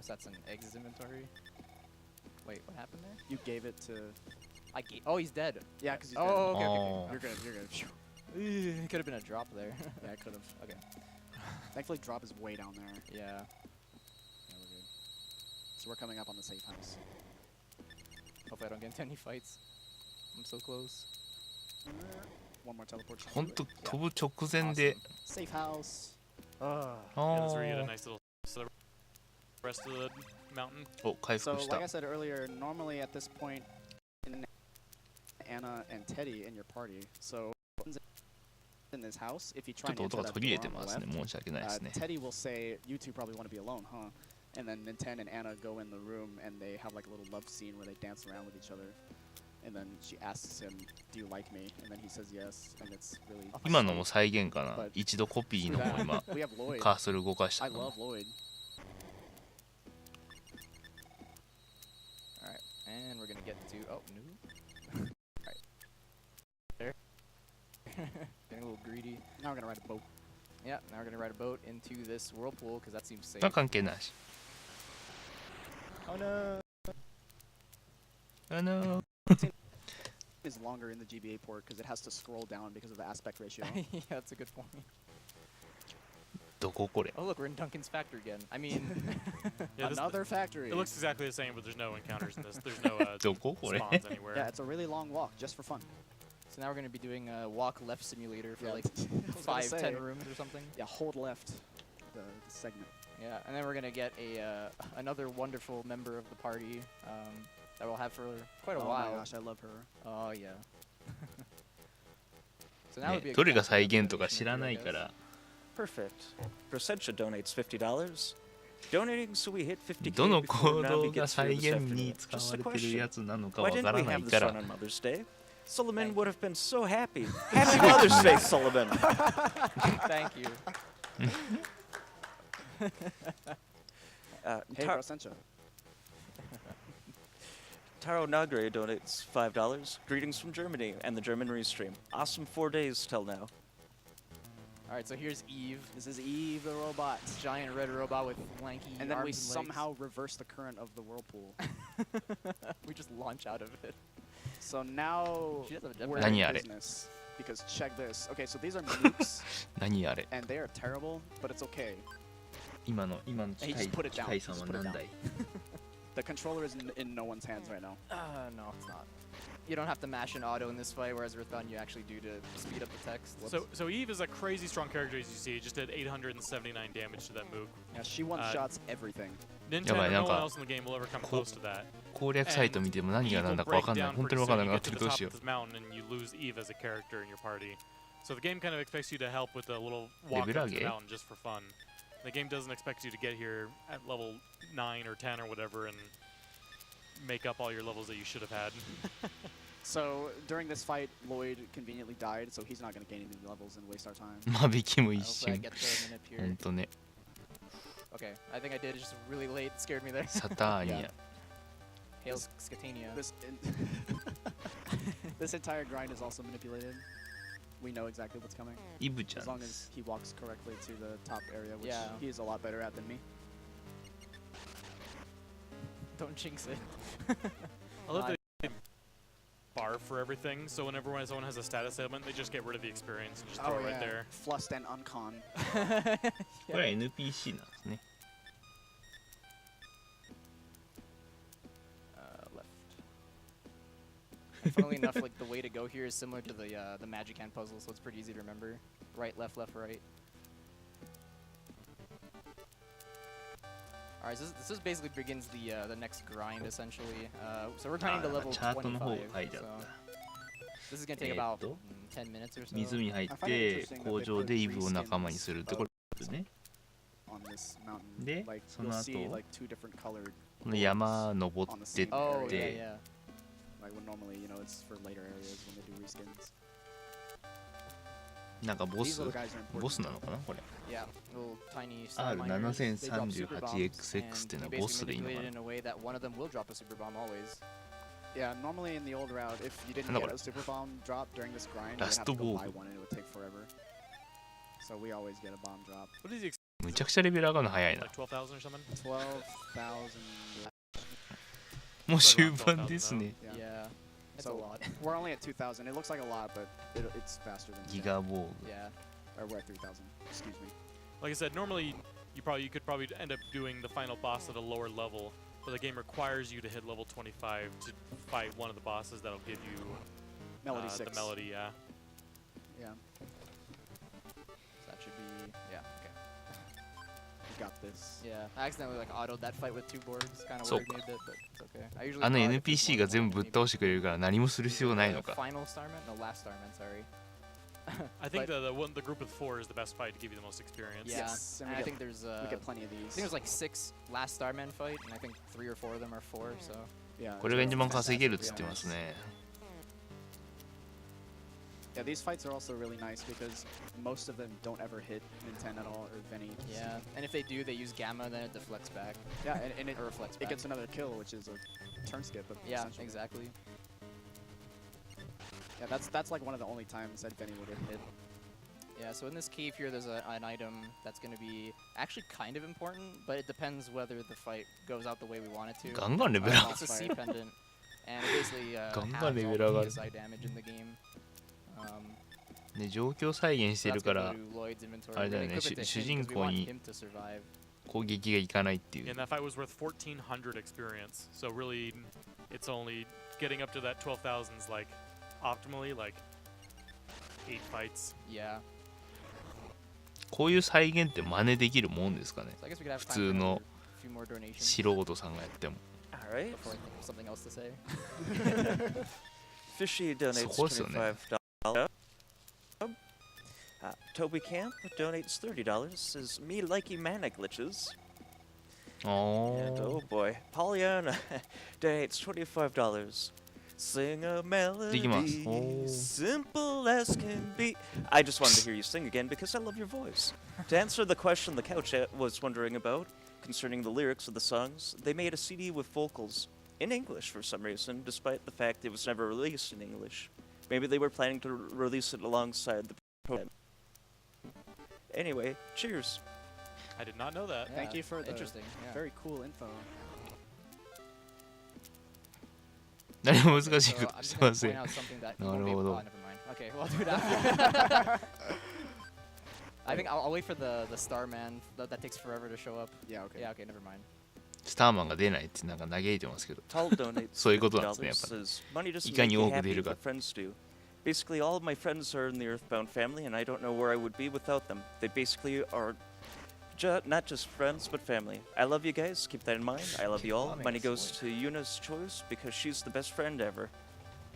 So that's an eggs inventory. Wait, what happened there? You gave it to. I gave. Oh, he's dead. Yeah, because he's Oh, okay, Oh. okay, You're good. You're good. okay. It could have been a drop there. Yeah, I could have. Okay. Thankfully, drop is way down there. Yeah. Yeah, we're good. So we're coming up on the safe house. Hopefully I don't get into any fights. I'm so close. One more teleport. ほんと飛ぶ直前で Safe house. Yeah, あ that's where you get a ー nice little. So the rest of the mountain. お回 So, 復し like た I said earlier, normally at this point, Anna and Teddy in your party. So, in this house, if you ち try ょっと and 音 enter が that 途切れ door て on ま the すね left, 申し訳ないですね Teddy will say, "You two probably want to be alone, huh?" And then Ninten and Anna go in the room and they have like a little love scene where they dance around with each other. And then she asks him, "Do you like me?" And then he says yes, and it's really. 今のも再現かな一度コピーの方今 We have Lloyd. カーソル動かした I の love Lloyd. Alright. And we're gonna get to. Oh, new. Alright. There. Getting a little greedy. Now we're gonna ride a boat. Yeah, now we're gonna ride a boat into this whirlpool because that seems safe. まあ関係ないし Oh no! Is longer in the GBA port because it has to scroll down because of the aspect ratio. Yeah, that's a good point. どここれ Oh look, we're in Duncan's factory again. I mean, Yeah, this, Another factory. it looks exactly the same, but there's no encounters in this. There's no どここれ spawns anywhere. Yeah, it's a really long walk just for fun. so now we're gonna be doing a walk left simulator for Yeah, like I was gonna 5, say, 10 rooms or something. Yeah, hold left. The segment. Yeah, and then we're gonna get a another wonderful member of the party that we'll have for quite a oh while. my gosh, I love her. Oh yeah. So now would be ね a どれ good が time 再 for 現とか information 知ら review, な I いか guess. ら Perfect. Percentia donates $50. Donating so we hit 50K どの before 行動 Nami が gets here 再 this 現に afternoon. 使 Just わ a れてる question. やつなのか Why わ didn't から we な have い this から run on Mother's Day? Solomon Thank would have been so happy. Happy Mother's Day, Solomon. Thank you. Hey, Rasencha. Taro Nagre donates $5. Greetings from Germany and the German Restream. Awesome 4 days till now. All right, so here's Eve, This is Eve the robot. giant red robot with lanky And then we arms and legs. somehow reverse the current of the whirlpool. we just launch out of it. So now She does have a we're jetpack. 何 in あれ business. Because check this. Okay, so these are nukes, 何あれ and they are terrible, but it's okay. 今の Hey, 機 just put it 械 down. さん Just は put it 何 down. だい The controller is in no one's hands right now. No, it's not. You don't have to mash in auto in this fight, whereas Earthbound you actually do to speed up the text. So Eve is a crazy strong character, as you see. Just did 879 damage to that Mook. Yeah, she one-shots everything. Nintendo, Yeah, but no one なんか else in the game will ever come close to that. 攻略サイト見ても何 Eve が何 will だか分 break かんない down 本当 pretty に分かん soon. なくな You っ get て to る the どう top しよ of this mountain and you lose Eve as a character in your party. So the game kind of expects you to help with a little walk up the mountain just for fun. The game doesn't expect you to get here at level 9 or 10 or whatever and make up all your levels that you should have had. So during this fight, Lloyd conveniently died, so he's not going to gain any levels and waste our time. 間引きも I 一 hope I 瞬 get the minute ほん here. とね Okay, I think I did. It's just really late. Scared me there. サターニア Yeah. Hail Scatania. This entire grind is also manipulated. We know exactly what's coming. イブちゃ As ん long で as す he walks correctly to the top area, which Yeah. he is a lot better at than me. Don't jinx it. I love the bar for everything, so whenever someone has a status ailment, they just get rid of the experience and just throw it right there. Flust and uncon. これは NPC なんですね Left. And funnily enough, like the way to go here is similar to the Magic Hand puzzle, so it's pretty easy to remember. Right, left, right. Alright, so this basically begins the next grind essentially. So we're grinding to level チャートの方が 25. 書いてあ So った this is gonna take about 10 minutes or so. 湖に入って工場でイブを仲間にするってこれですね On this mountain, で like そ you'll の see 後 like two different colored. この山登ってっ Oh yeah, て yeah. Like when normally, you know, it's for later areas when they do reskins. なんかボ These ス little guys are ボ important. スなのかなこれ Yeah, little tiny star miners. They drop super bombs, R7038XX っていうの and は you ボスでいいの basically か manipulate it な in a way that one of them will drop a super bomb always. Yeah, normally in the old route, if you didn't Ano get ba? a super bomb drop during this grind, you would Last have to go ball. buy one and it would take forever. So we always get a bomb drop. What is the むちゃくちゃレベル上がるの早いな like 12,000 or something? 12,000. もう終盤ですね Yeah. Yeah, it's a So lot. we're only at 2,000. It looks like a lot, but it's faster than ギガボール Yeah. Or we're at 3,000. Excuse me. Like I said, normally you could probably end up doing the final boss at a lower level, but the game requires you to hit level 25 to fight one of the bosses that'll give you Melody the 6. melody. Yeah. Yeah, So that should be, yeah, okay. we got this. Yeah, I accidentally like autoed that fight with 2 boards. Kind of So- worried me a bit, but it's okay. I usually あの auto if it's NPC one が to 全 one, 部ぶっ maybe. 倒してくれるから何もする必要ないの The か final Starman? No, last Starman, sorry. I think But- the group with 4 is the best fight to give you the most experience. Yeah, Yes, and and we I get- think there's We get plenty of I these. think there's like 6 last Starman fight, and I think 3 or 4 of them are 4, so. Yeah, これが一番 fantastic 稼げるっつって yeah. ますね Yeah, these fights are also really nice because most of them don't ever hit Nintendo at all or Venny. Yeah, and if they do, they use Gamma, then it deflects back. Yeah, and it, Or reflects it back. gets another kill, which is a turn skip. Yeah, essentially. exactly. Yeah, that's like one of the only times that Venny will get hit. Yeah, so in this cave here, there's an item that's going to be actually kind of important, but it depends whether the fight goes out the way we want it to. ガンガンレベル上がる It's a C pendant, and it basically halves all ガンガンレベル上がる the PSI damage in the game. で状況再現して So る that's か gonna ら go to Lloyd's inventory. あれだよ We're ね gonna equip it to 主 him 'cause 人 we 公 want に him to survive. 攻撃がいかないっていう And that fight was worth 1,400 experience. So really, it's only getting up to that 12,000's like optimally like 8 fights. Yeah. こういう再現って真似できるもんですかね So I guess we could have 普 time 通 for の a few more donations 素人さんがやっても All right. before I think of something else to say. Fishy donates そこっすよね $25. Toby Camp donates $30. Says me likey mana glitches. あ And ー oh boy, Pollyanna donates $25. Sing a melody, できますおー simple as can be. I just wanted to hear you sing again because I love your voice. To answer the question the couch was wondering about concerning the lyrics of the songs, they made a CD with vocals in English for some reason, despite the fact it was never released in English. Maybe they were planning to release it alongside the program. Anyway, cheers. I did not know that. Yeah, Thank you for the interesting. Yeah. very cool info. 何も難しい So こと I'm し just て gonna ませ point ん out something that you な won't る be ほ able. ど Oh, never mind. Okay, well, I'll do it after. I think I'll wait for the Starman. That takes forever to show up. Yeah, okay. Yeah, okay, never mind. スターマンが出ないってなんか嘆いてますけど Tall donates そういうことなんですねやっ $50. ぱり Says money doesn't いか make に you 多く出 happy るか but friends do. Basically, all of my friends are in the Earthbound family, and I don't know where I would be without them. They basically are not just friends, but family. I love you guys. Keep that in mind. I love you all. Mommy, Money that's goes sweet. to Yuna's choice because she's the best friend ever.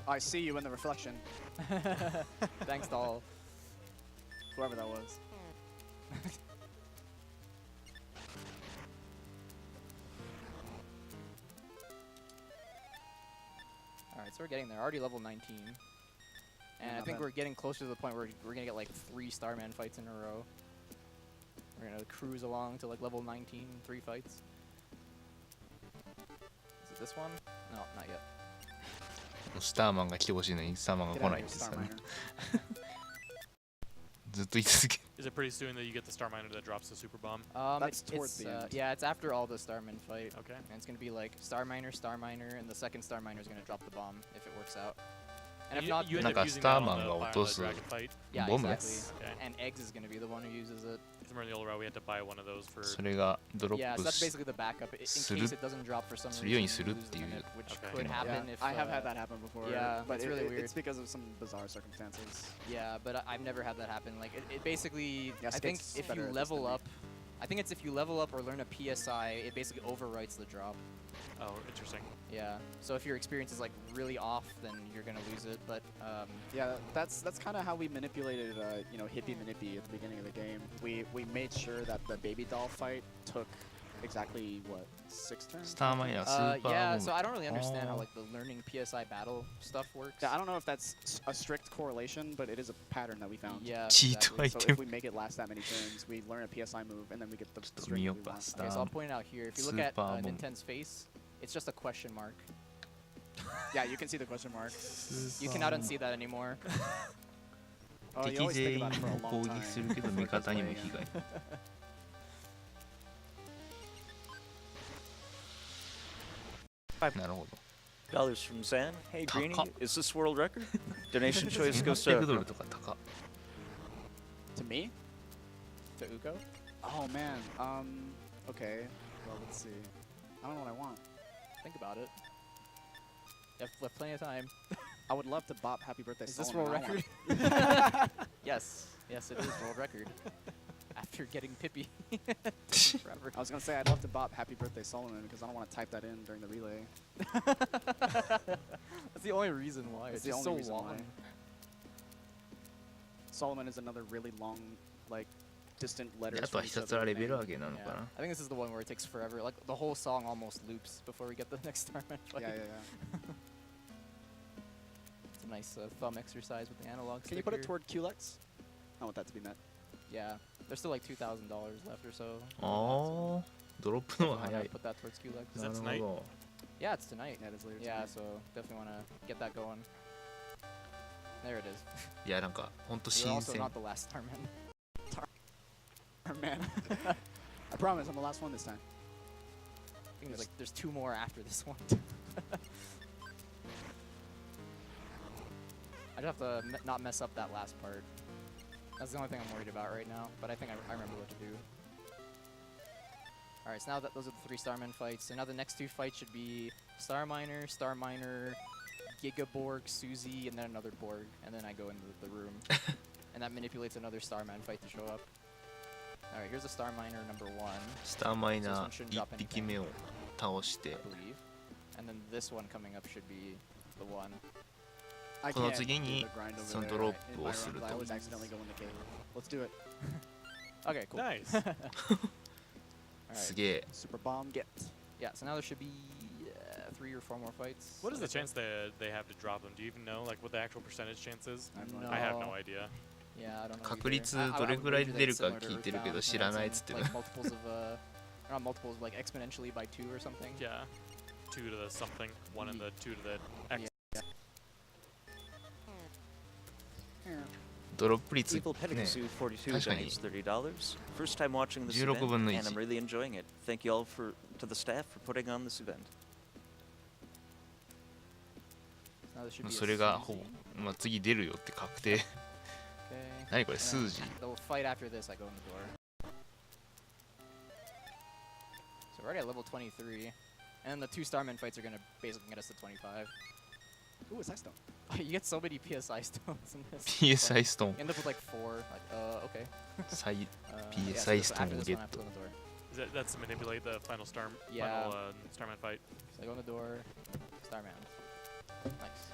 I see you in the reflection, Thanks, doll. whoever that was. Alright, so we're getting there. Already level 19. And I Not think bad. we're getting closer to the point where we're gonna get like 3 Starman fights in a row. We're gonna cruise along to like level 19, 3 fights. Is it this one? No, not yet. スターマンが来てほしいのにスターマンが Get 来 out な of い here, ですか Star ね Miner. ずっと言い続け Is it pretty soon that you get the Star Miner that drops the super bomb? That's It's, towards the end. yeah, it's after all the Starman fight. Okay. And it's gonna be like Star Miner, and the second Star Miner is gonna drop the bomb if it works out. And if you, not, you end Like up a using that on Starman theが Fire 落とす the Dragon fight. yeah, ボム exactly. Okay. And Eggs is gonna be the one who uses it. I remember in the old route we had to buy one of those for. それがドロ Yeah, ッ so プ that's す basically the backup in する case it doesn't drop for some するように reason. する you っ lose て the いう minute, which Okay. could Yeah, happen Yeah, if I have had uh, that happen before. yeah, but it's really weird. It's because of some bizarre circumstances. Yeah, but I've never had that happen. Like it basically, Yeah, I think Skate's if better you at this than level me. up, I think it's if you level up or learn a PSI, it basically overwrites the drop. Oh, interesting. Yeah. So if your experience is like really off, then you're gonna lose it. But Yeah, that's kind of how we manipulated, you know, Hippie Manippy at the beginning of the game. We made sure that the baby doll fight took exactly what 6 turns. スターマイナースーパー yeah. ボ So ム I don't really understand how Oh. like the learning PSI battle stuff works. Yeah, I don't know if that's a strict correlation, but it is a pattern that we found. Yeah. Cheat exactly. So item. if we make it last that many turns, we learn a PSI move, and then we get the ちょっと string 見よ that う we か want. スタ Okay, so I'll ー point it out here. If you look at Super bomb. Ninten's face, it's just a question mark. Yeah, you can see the question mark. You cannot unsee that anymore. Oh, you 敵 always 全 think 員 about it for a を long 攻 time. 撃するけど味方にも被害 なるほど $5 from Zan. Hey, Greenie, Taka. is this world record? Donation choice goes 1800 ド to ルとか高っ To me? To Uko? Oh man. Okay. Well, let's see. I don't know what I want. Think about it. You have plenty of time. I would love to bop Happy Birthday. Is this Solomon. world I don't record? Yes. Yes, it is world record. After getting Pippi. Forever. I was gonna say I'd love to bop Happy Birthday Solomon because I don't want to type that in during the relay. That's the only reason why. It's It's the just only so reason long. why. Solomon is another really long, like, distant で letters. あとは from ひ each た other すらレベル name. 上げなの Yeah. かな I think this is the one where it takes forever. Like the whole song almost loops before we get the next Starman fight. Yeah, yeah, yeah. It's a nice thumb exercise with the analog Can you put it sticker. toward QLEX? I want that to be met. Yeah. There's still like $2,000 left or so. ああドロップの方が Definitely 早 wanna い put that towards QLEX. Is な that る tonight? ほど Yeah, it's tonight. Yeah, it is later Yeah, tonight. so definitely want to get that going. There it is. いやなんかほんと You're 新 also 鮮 not the last Starman. Man. I promise I'm the last one this time. I think there's 2 more after this one. I just have to not mess up that last part. That's the only thing I'm worried about right now, but I think I remember what to do. Alright, so now that those are the 3 Starman fights, so now the next 2 fights should be Star Miner, Gigaborg, Suzy, and then another Borg, and then I go into the room. And that manipulates another Starman fight to show up. Alright, here's a Star Miner number 1, スターマイ So ナ this one ー shouldn't 1 drop 匹 anything. 目を倒して I believe. And then this one coming up should be the one. I この can't 次 do に the grind over その there ドロッ in プ my をす run, る 'cause I と always accidentally go in the cave. Let's do it. Okay, cool. Nice. す Alright. げえ Super bomb get. Yeah, so now there should be 3 or 4 more fights. What is the Like I chance they have to drop them? Do you even know like what the actual percentage chance is? I have no No. I have idea. no idea. said. Yeah, I don't know. 確率 either. I どれ would ぐらい wager で that 出る it's か similar to 聞いてるけ Earthbound, ど where 知ら it's ないっ in, つってた like multiples of not multiples, like exponentially by 2 or something. Yeah. 2 to the something, 1 and the 2 to the X. Yeah. ドロップ率 Evil ね Pettigrew 42 確かに donates $30. First time watching this 16 event, 分の and 1 I'm really enjoying it. Thank you all to the staff for putting on this event. So now there should be a それが Suzy. ほぼ、まあ、次出るよって確定 Okay. 何これ And 数字 then the fight after this, I go in the door. So we're already at level 23, and the 2 Starman fights are gonna basically get us to 25. Ooh, it's Stone. You get so many PSI stones in this. PSI ストーン You end up with like 4. Like, okay. 最 Yeah, PSI so stone after will this one, get I have to go in the door. That's to manipulate the final Yeah. final Starman fight. So I go in the door, Starman. Nice.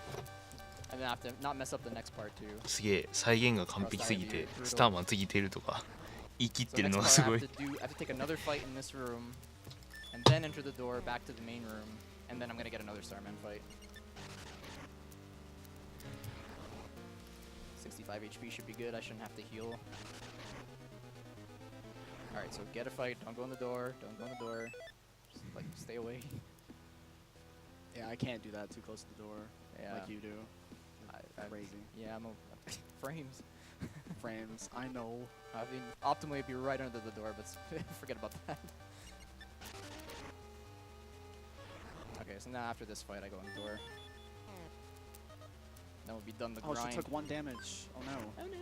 And then I have to not mess up the next part too. すげえ再現が完璧すぎてスターマン次出るとか言い切っ So てる next のが part す I ご have い to I have to take another fight in this room, and then enter the door back to the main room, and then I'm gonna get another Starman fight. 65 HP should be good. I shouldn't have to heal. Alright, so get a fight. Don't go in the door. Don't go in the door. Just, like, stay away. Yeah, I can't do that too close to the door Yeah. like you do. I- Crazy. Yeah, I'm a frames. Frames. I know. I mean, optimally it'd be right under the door, but forget about that. Okay, so now after this fight, I go in the door. Then we'll be done the Oh, she grind. took 1 damage. Oh no. Oh no.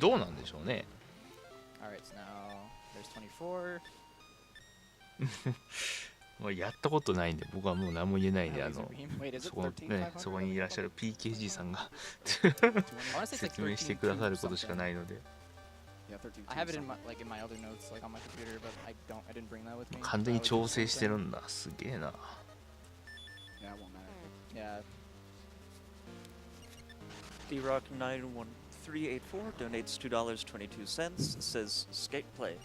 どうなんでしょうね Alright, so now there's 24. もうやったことないんで僕はもう何も言えないんで Laser beam. Wait, is it そこ,、 13,500? ね、そこにいらっしゃる PKG さんが Honestly, it's like 説明してくださることしかないので Yeah, 13. I have it in my in my other notes, like on my computer, but I didn't bring that with me. 完全に調整してるんだすげえな Yeah, it won't matter. Yeah. DRock91384 donates $2.22. Says skate play.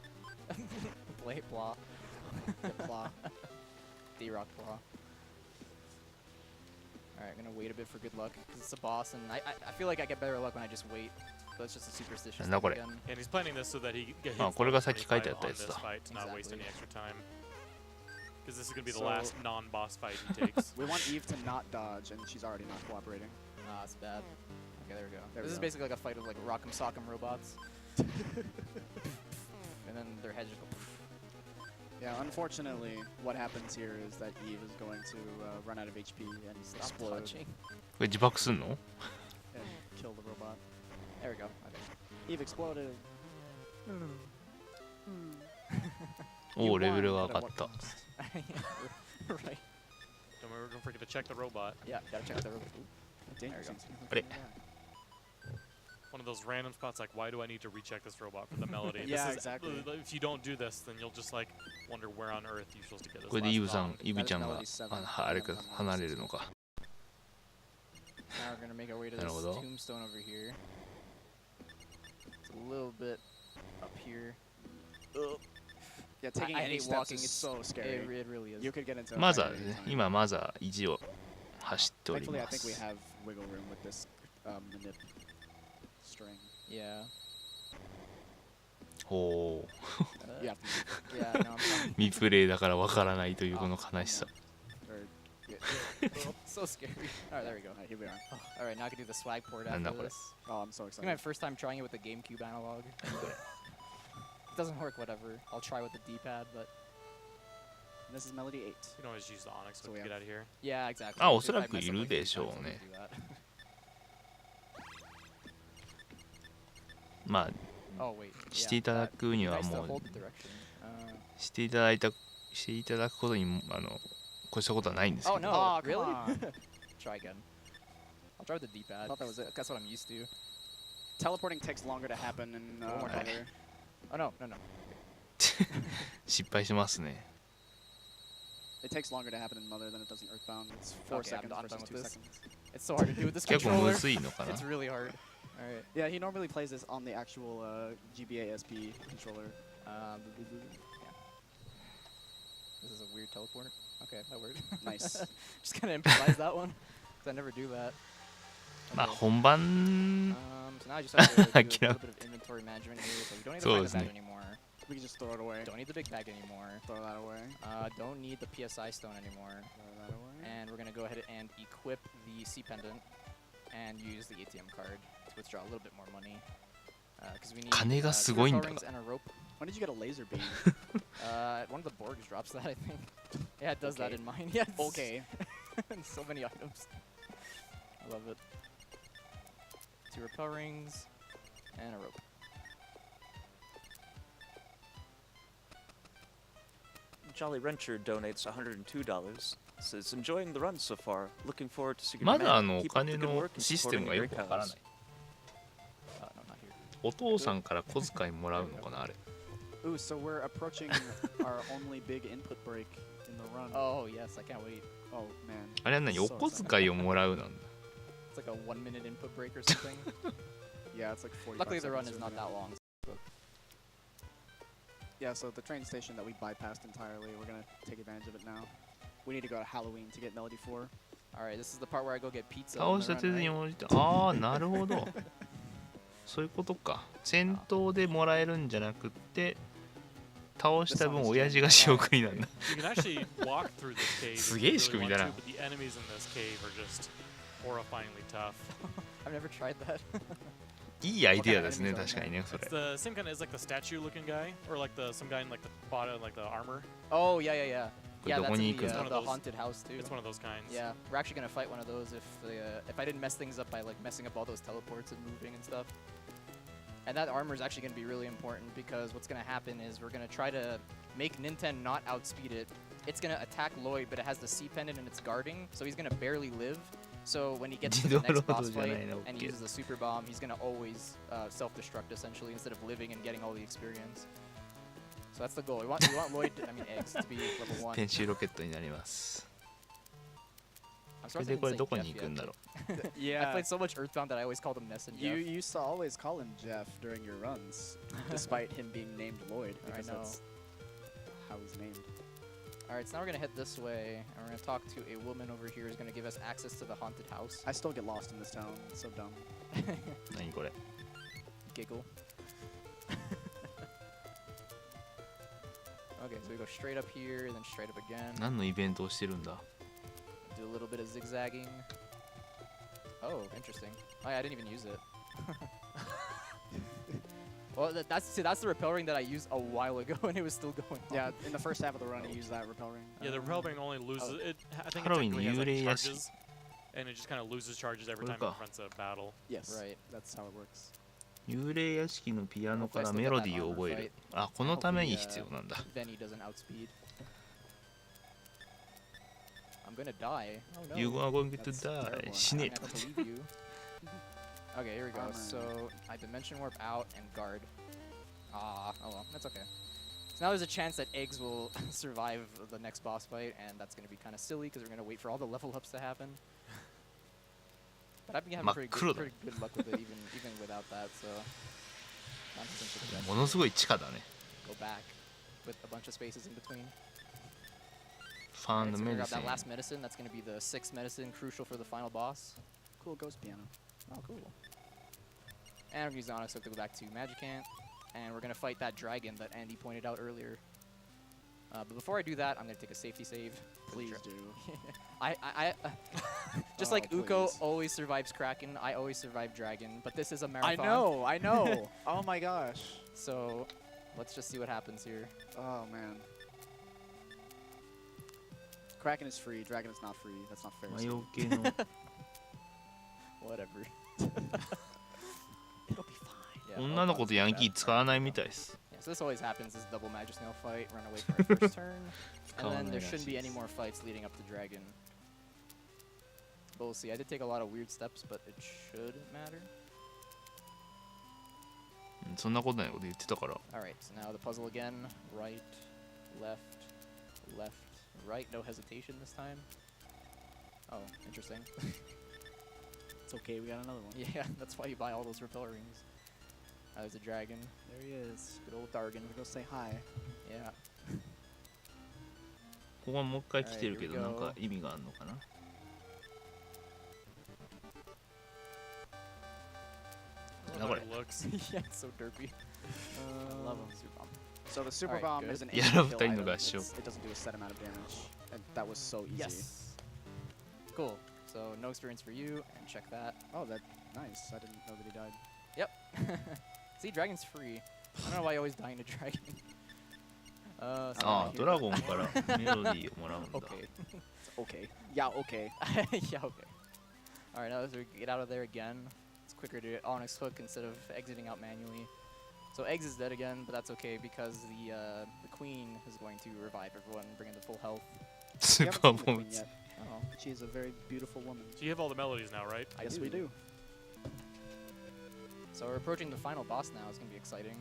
Play blah. Claw. D-Rock blah. Alright, I'm gonna wait a bit for good luck, because it's a boss, and I feel like I get better luck when I just wait. But it's just a superstitious And now thing what- again. And he's planning this so that he hits あこれがさっき書い 25てあったや on つ this だ fight to not waste Exactly. any extra time. Because this is going to be the So- last non-boss fight he takes. We want Eve to not dodge, and she's already not cooperating. Ah, it's bad. Okay, there we go. There This we is go. basically like a fight of like Rock'em Sock'em robots. And then their heads just go. Yeah, unfortunately, what happens here is that Eve is going to run out of HP and Stop explode touching. これ自爆すんの and kill the robot. There we go. Okay. Eve exploded. おおレベルが You 上 won, が but っ at た what cost? Right. Don't forget to check the robot. Yeah, gotta check out the robot. Dangerous. There Ready? One of those random spots like, why do I need to recheck this robot for the melody? Yeah, This is- exactly. If you don't do this, then you'll just like wonder where on earth you're supposed to get this これで last イブさん song. イブちゃんが That is Melody 7. あれか離れるのか Now we're gonna make our way to this なるほど tombstone over here. It's a little bit up here. Yeah, taking I any hate steps walking. is It's so scary. It really is. You could get into a マ fight ザ at ー any ね time. 今マザー1を走っており Thankfully, I ま think we す have wiggle room with this manip string. Yeah. ほう You have to Yeah, no, I'm fine. 未プレイだからわからないというこの悲しさ or, So scary. Alright, there we go. Alright, here we are. Alright, now I can do the swag port And after now what? this. Oh, I'm so It's gonna be my excited. first time trying it with the GameCube analog. It doesn't work, whatever. I'll try with the D-pad, but This is Melody 8. You can always use the Onyx So to we get have- out of here. yeah, exactly. Ah, If I おそらく mess up いる like で three しょう times, I'll ね。 do that. まあ Oh wait. してい Yeah, ただ that- くには nice to もう hold the direction. していただくことに越したことはないんですけ Oh ど、 no! Oh, come really? on. Try again. I'll try with the D-pad. Thought that was it. That's what I'm used to. Teleporting takes longer to happen in One more Mother. Oh no, no, no. 失敗しますね。 It takes longer to happen in Mother than it does in Earthbound. It's 4 Okay, I'm seconds done versus with 2 this. seconds. It's so hard to do with this 結構 controller. むずいのかな。 It's really hard. All right. Yeah, he normally plays this on the actual GBA SP controller. Yeah. This is a weird teleport. Okay, that worked. Nice. Just gonna improvise that one, 'cause I never do that. まあ Okay. 本番 So now I just have to do a little Akira. bit of inventory management here. So we don't need So the isn't bag it? anymore. We can just throw it away. Don't need the big bag anymore. Throw that away. Don't need the PSI stone anymore. Throw that away. And we're gonna go ahead and equip the C pendant and use the ATM card to withdraw a little bit more money. Because we need 金がすごいんだ。 two rings and a rope. When did you get a laser beam? One of the Borgs drops that, I think. Yeah, it does that Okay. in mine. Yeah, it's Okay. and so many items. I love it. 2 repel rings and a rope. Jolly Renter donates $102. Says enjoying the run so far. Looking forward to seeing ま your だ man. お Keep up 金 the good の work and システ supporting ムが the よ great くわからない。 No, not here. お父さんから小遣いもらうのかなあれ。 Ooh, so we're approaching our only big input break in the run. Oh, yes, I can't wait. Oh, man. あれは何 So お小遣いをもらうなんだ。 It's like a 1-minute input break or something. Yeah, it's like 45 Luckily, the run seconds is or not that something. long. Yeah, so the train station that we bypassed entirely, we're gonna take advantage of it now. We need to go to Halloween to get Melody 4. Alright, this is the part where I go get pizza. 倒 on し the た手 run, に right? 応じて、ああ、なるほど。そういうことか。戦闘でもらえるんじゃなくって、倒した分親父が仕送りなんだ。 You can actually walk through this cave if す you げえ really 仕組 want みだ to, な。 but the enemies in this cave are just horrifyingly tough. I've never tried that. いいアイディアですね、確かにね、そ It's れ。 the same kind of is like the statue-looking guy, or like some guy in like the bottom, like the armor. Oh, yeah, yeah, yeah. Yeah, the that's one in you the, could- It's one of the those- haunted house, too. It's one of those kinds. Yeah, we're actually gonna fight one of those if I didn't mess things up by like messing up all those teleports and moving and stuff. And that armor is actually gonna be really important because what's gonna happen is we're gonna try to make Ninten not outspeed it. It's gonna attack Lloyd, but it has the C pendant and it's guarding, so he's gonna barely live. So when he gets to the next boss fight and he uses the super bomb, he's gonna always self-destruct essentially instead of living and getting all the experience. So that's the goal. We want Lloyd, Eggs, to be level 1. 天使ロケットになります。 I'm それ surprised I で didn't これ say どこ Jeff に行くん yet. だろ I Yeah. played so much Earthbound that I always called him Ness and You Jeff. used to always call him Jeff during your runs, despite him being named Lloyd, I because know. that's how he's named. Alright, so now we're gonna head this way, and we're gonna talk to a woman over here who's gonna give us access to the haunted house. I still get lost in this town. It's so dumb. う。何これ。 Giggle. Okay, so we go straight up here, then straight up again. 何のイベントをしてるんだ。 Do a little bit of zigzagging. Oh, interesting. Oh, yeah, I didn't even use it. Well, that's the repel ring that I used a while ago, and it was still going on. Yeah, in the first half of the run, he used that repel ring. Yeah, the repel ring only loses it. I think it Halloween technically has like Yurei Yashi. charges, and it just kind of loses charges every time it Well, confronts a battle. Yes. Right. That's how it works. 幽霊屋敷のピアノからメロディーを覚える。あ、このために必要なんだ。 Then he doesn't outspeed. I'm gonna die. Oh no. You are going to That's die. terrible. 死ね I。don't believe you. Okay, here we go. Armor. So I dimension warp out and guard. Ah, oh well, that's okay. So now there's a chance that Eggs will survive the next boss fight, and that's gonna be kind of silly because we're gonna wait for all the level ups to happen. But I've been having pretty good luck with it even without that. So I'm just gonna ものすごい地下だね。 go back with a bunch of spaces in between. ファン Alright, の so メ we ディ grab シ that ン。 last medicine. That's gonna be the 6th medicine, crucial for the final boss. Cool ghost piano. Oh, cool. And we're using Onyx Hook to go back to Magicant. And we're going to fight that dragon that Andy pointed out earlier. But before I do that, I'm going to take a safety save. Please do. Just Oh, like Uko please. always survives Kraken, I always survive Dragon. But this is a marathon. I know. Oh my gosh. So let's just see what happens here. Oh man. Kraken is free, Dragon is not free. That's not fair. 魔除けの Whatever. It'll be fine. Yeah. 女の子とヤンキー使わないみたいです。 Yeah, so this always happens, this double Magic Snail fight, run away for our first turn, and then there shouldn't be any more fights leading up to Dragon. But we'll see, I did take a lot of weird steps, but it shouldn't matter. そんなことないこと言ってたから。 Alright, so now the puzzle again, right, left, left, right, no hesitation this time. Oh, interesting. It's okay, we got another one. Yeah, that's why you buy all those repel rings. There's a dragon. There he is. Good old Dargan. Go say hi. Yeah. ここはもう一回来てるけど、 Alright, なん here we か意味があるのかな。 I love how it looks. Yeah, it's so derpy. I love him. Super bomb. So the super Alright, bomb good. is an Yeah, instant no, kill time no item. gash. It doesn't do a set amount of damage, and that was so easy. Yes. Cool. So no experience for you, and check that. Oh, that nice. I didn't know that he died. See, dragon's free. I don't know why you're always dying to dragon. So あ now あ、 here- ドラゴンからメロディーをもらうんだ。 Okay. Okay. Yeah, okay. Yeah, okay. Alright, now as we get out of there again, it's quicker to Onyx hook instead of exiting out manually. So Eggs is dead again, but that's okay because the queen is going to revive everyone, bring them to full health. ス We ー haven't パー seen the ボ queen ムツ。 yet. Oh. She's a very beautiful woman. So you have all the melodies now, right? I Yes, do. we do. So we're approaching the final boss now. It's gonna be exciting.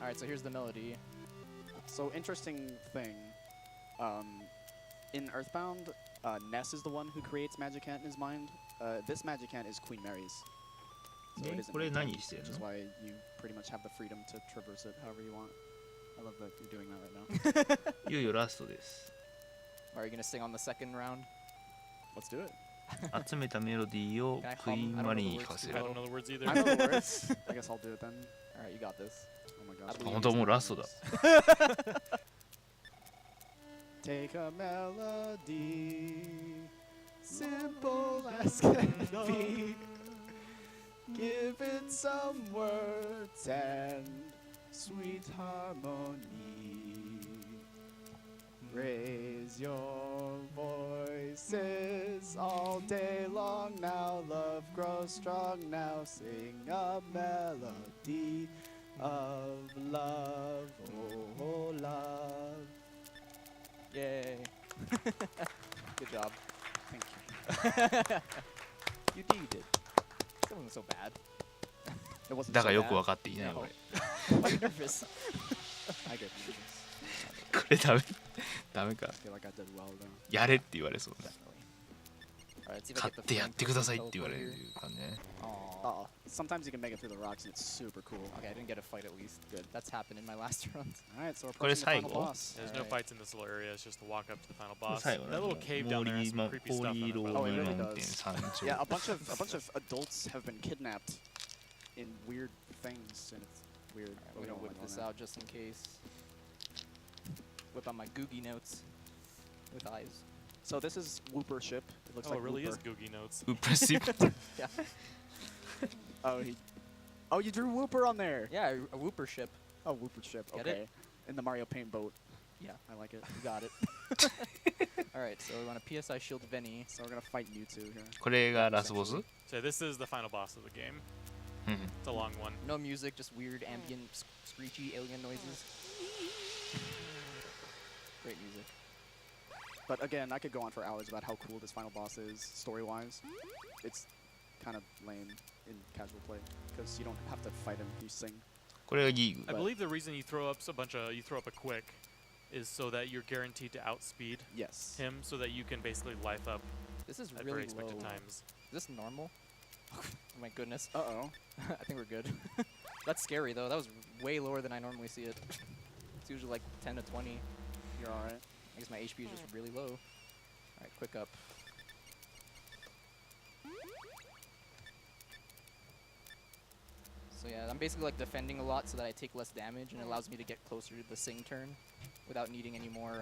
All right, so here's the melody. So interesting thing. In Earthbound, Ness is the one who creates Magic Ant in his mind. This Magic Ant is Queen Mary's. So it ね isn't これ Nintendo, 何してる which is の？ why you pretty much have the freedom to traverse it however you want. I love that you're doing that right now. いよいよラストです。 Are you gonna sing on the second round? Let's do it. 集めたメロディーを Can I クイー hum? ン I don't マ know リ the に words 聞かせ too る。 I don't know the words either. I know the words. I guess I'll do it then. All right, you got this. Oh my I gosh. believe 本当もうラストだ。 Take a melody, simple as can be. Give it some words and sweet harmony. Raise your voices all day long now. Love grows strong now. Sing a melody of love, oh love. Yay! Good job. Thank you. You did it. That wasn't so bad. It wasn't だ so からよく bad. 分かっていない No. 俺。 Why are you nervous? I get nervous. これダメ。ダメか I。feel like I did well though. やれって言われそうだ。 All right, let's see if I 買 get っ the てやってくださいって言わ teleport れる here. 感じね。 Aw. Sometimes you can make it through the rocks and it's super cool. Okay, I didn't get a fight at least. Good. That's happened in my last runs. Alright, so we'reこれ approaching the final 最後？ boss. There's no Alright. fights in this little area. It's just to walk up to the final boss. 最後 That little cave down there has some creepy stuff in it. ロ by ー the あ way. リ really マウン does. テン山頂。 Yeah, a bunch of adults have been kidnapped in weird things, and it's weird. Alright, but I'm we gonna don't whip like this that. out just in case. Whip out my Googie notes with eyes. So this is Whooper ship. It looks Oh, like it really Whooper. is Googie Notes. ウップシップ。 Yeah. Oh, you drew Whooper on there. Yeah, a Whooper ship. Oh, Whooper ship. Get Okay. it? In the Mario Paint boat. Yeah. I like it. You got it. Alright, so we want a PSI Shield Venny. So we're gonna fight Mewtwo here. これがラスボス？ So this is the final boss of the game. うん It's a long one. No music, just weird ambient screechy alien noises. Great music. But again, I could go on for hours about how cool this final boss is, story-wise. It's kind of lame in casual play because you don't have to fight him. You sing. これがギーグ I。believe the reason you throw up a quick is so that you're guaranteed to outspeed Yes. him, so that you can basically life up This is at really very low. expected times. Is this normal? Oh my goodness. Uh-oh. I think we're good. That's scary though. That was way lower than I normally see it. It's usually like 10 to 20. You're alright. I guess my HP is just really low. Alright, quick up. So yeah, I'm basically like defending a lot so that I take less damage and it allows me to get closer to the sing turn without needing any more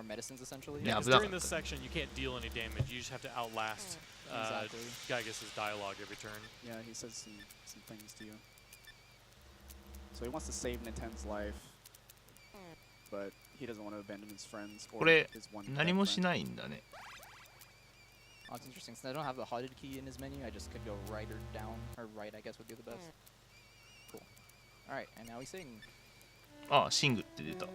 medicines essentially. Yeah, 'Cause but that- during this section, you can't deal any damage. You just have to outlast Exactly. Gygus' dialogue every turn. Yeah, he says some things to you. So he wants to save Nintendo's life, but he doesn't want to abandon his friends or これ his one 何も dead し friend. ないんだね。Oh, it's interesting. Since I don't have the HUD key in his menu, I just could go right or down, or right, I guess would be the best. Cool. Alright, and now we sing. あ、シングって出た。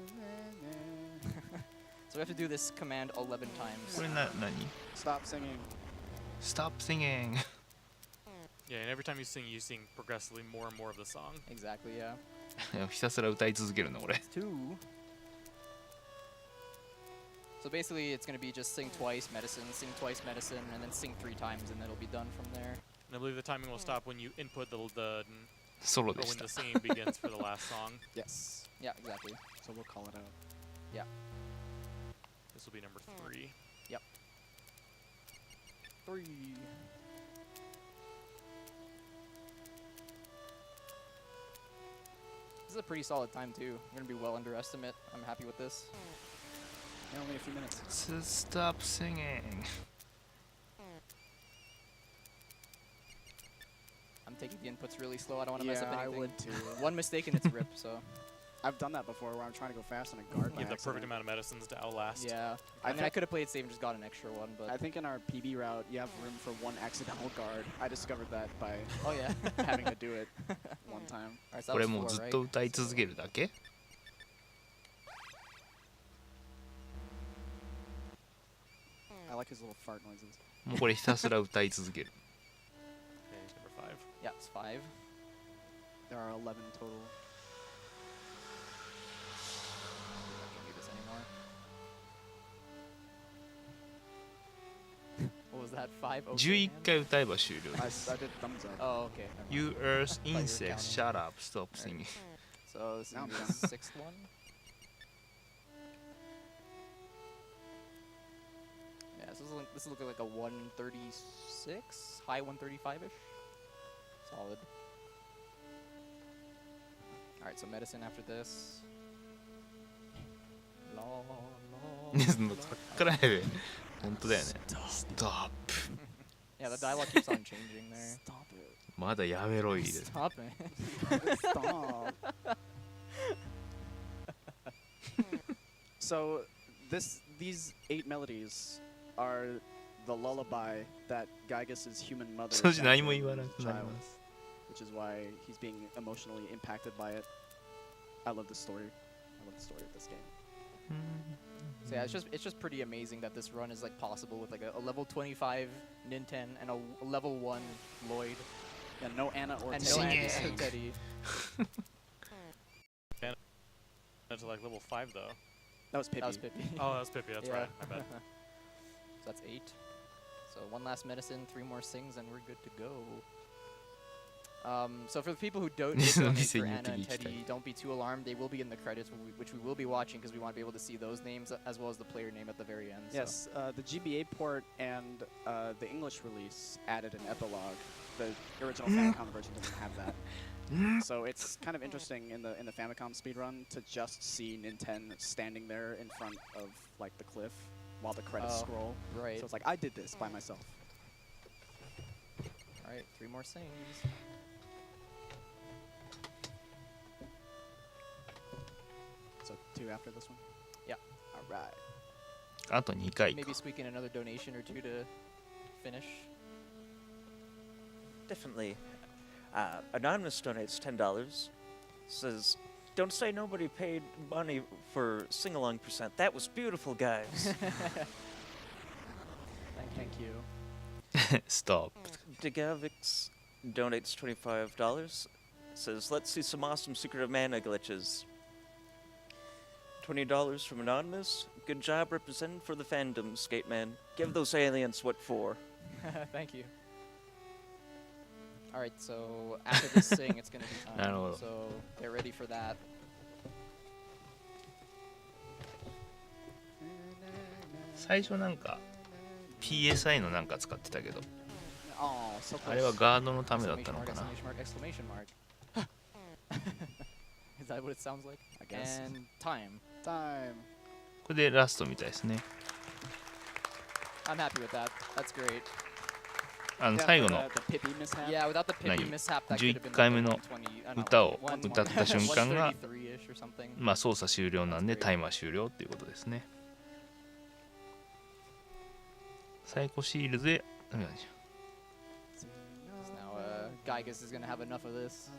So we have to do this command 11 times. これ何 Stop singing. Stop singing. Yeah, and every time you sing progressively more and more of the song. Exactly, yeah. ひたすら歌い続けるのこれ。 2. So basically, it's going to be just sing twice medicine, sing twice medicine, and then sing 3 times, and it'll be done from there. And I believe the timing will stop when you input the ソロ or でし when た the。singing begins for the last song. Yes. Yeah, exactly. So we'll call it out. This will be number 3. 3. This is a pretty solid time too. I'm gonna be well under estimate. I'm happy with this. Yeah, only a few minutes. Stop singing. I'm taking the inputs really slow. I don't want to mess up Yeah, I anything. would too. One mistake and it's rip. So I've done that before where I'm trying to go fast and I guard You by have the accident. perfect amount of medicines to outlast. yeah. I I mean, I think- could have played safe and just got an extra one, but I think in our PB route, you have room for one accidental guard. I discovered that by oh yeah. having to do it one time. Alright, so こ that れ was もう 4, ずっ right? と歌い続けるだけ？ I like his little fart noises. もうこれひたすら歌い続ける。 Okay, he's number 5. Yeah, it's 5. There are 11 total. I can't do this anymore. What was that? 5? Okay, 11 man? 回歌えば終了 I, です I。did thumbs up. Oh, okay. never mind. You earth you were insect, counting. shut up, stop singing. So this is Now gonna be I'm the done. 6th one. Yeah, so this is looking like a 136, high 135-ish. Solid. All right, so medicine after this. La, la, ね、その la. そっからやで。本当だよね。Stop. Yeah, the dialogue keeps on changing there. Stop it. まだやめろいいで。 Stop it. Stop. So these 8 melodies are the lullaby that Gygas's human mother そして何 sang も to 言わな the くなり child, ます。 which is why he's being emotionally impacted by it. I love this story. I love the story of this game. So yeah, it's just pretty amazing that this run is like possible with like a level 25 Ninten and a level 1 Lloyd Yeah, no Anna or and Teddy. no Andy Singing. or Teddy. That's like level 5 though. That was Pippi. That was Pippi. Oh, that was Pippi. That's Yeah. right. My bad. So that's 8. So 1 last medicine, 3 more sings, and we're good to go. So for the people who don't This is donate missing for you Anna to and each Teddy, time. don't be too alarmed. They will be in the credits, which we will be watching because we want to be able to see those names as well as the player name at the very end. so. Yes, the GBA port and the English release added an epilogue. The original Famicom version doesn't have that. So it's kind of interesting in the Famicom speedrun to just see Nintendo standing there in front of like the cliff while the credits Oh, scroll. Right. So it's like I did this by myself. All right, 3 more sings. So 2 after this one. Yeah. All right. あと2回か Maybe。squeak in another donation or 2 to finish. Definitely. Anonymous donates $10. Says, "Don't say nobody paid money for sing-along percent. That was beautiful, guys." Thank you. Stop. Digavix donates $25. Says, "Let's see some awesome Secret of Mana glitches." $20 from Anonymous. "Good job representing for the fandom, Skateman. Give those aliens what for." Thank you. All right, so after this sing, it's gonna be time. なるほど。 So get ready for that. 最初なんか PSI のなんか使ってたけど、 Oh, so あれは close. ガードのためだった Exclamation の mark, かな。 exclamation mark, exclamation mark. Is that what it sounds like? I guess. And time. Time. これでラストみたいですね。 I'm happy with that. That's great. 最後の the Pippi mishap. Yeah, without the Pippi 何 mishap, that could have been 11回目の like a 120, 歌を one- 歌った瞬間が 133-ish or something. まあ操作終了なんでタイマー終了っていうことですね。サイコシールドで、So now Gygas is gonna have enough of this.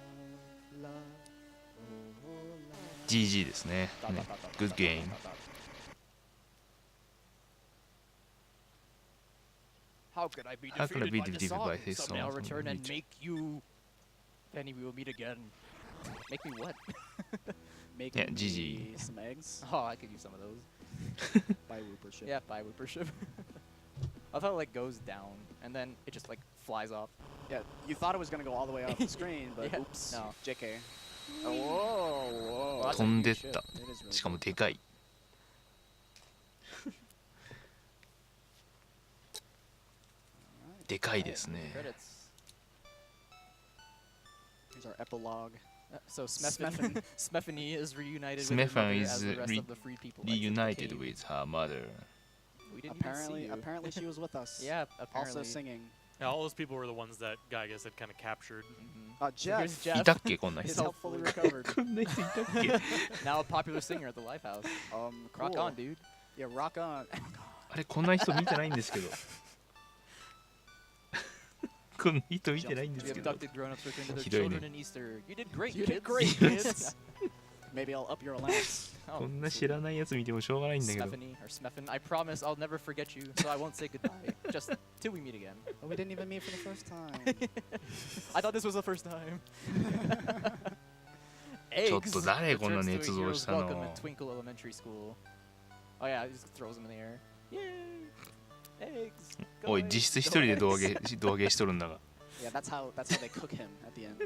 GG ですね。Good game. How could I be How could I be defeated defeated by by this Someday song? I'll return and make you. Penny, we will meet again. Make me what? Make Yeah, me GG. some eggs. Oh, I could use some of those. Buy Wooper ship. Yeah, buy Wooper ship. I thought it like goes down and then it just like flies off. Yeah, you thought it was gonna go all the way off the screen, but Yeah, oops. no. JK. Oh, whoa, Well, that's 飛 a んでっ huge た。 It is really しかも cool. でかい。でかいですね。 Credits. Here's our epilogue. So Smeffin. Smeffany is reunited with Smeffin her mother is as the rest re- of the free people. exit the Reunited cave. with her mother. We didn't Apparently, even see you. apparently she was with us. Yeah, apparently. Also singing. Yeah, all those people were the ones that Gygas had kind of captured. Mhm. So here's Jeff. Jeff, いたっけこんな He's 人。 helpfully recovered. こんな人いたっけ now a popular singer at the Lifehouse. Cool. Rock on, dude. Yeah, rock on. あれこんな人見てないんですけど。こんな人見てないんで We すけど。 abducted grown-ups returned to their ひどいね。 children in Easter. You did great, You kids. did great, kids. Maybe I'll up your allowance. こんな知らないやつ見てもしょうがないんだけど。 Smeffany or Smeffin. I promise I'll never forget you, so I won't say goodbye. Just till we meet again. But we didn't even meet for the first time. I thought this was the first time. ちょっと誰こんな Returns to a 捏造 hero's した welcome の at Twinkle Elementary School. Oh yeah, he just throws them in the air. Yay! Eggs. Go おい eggs, 実質一 go 人で胴 eggs. 上げしとるんだが。 Yeah, that's how they cook him at the end.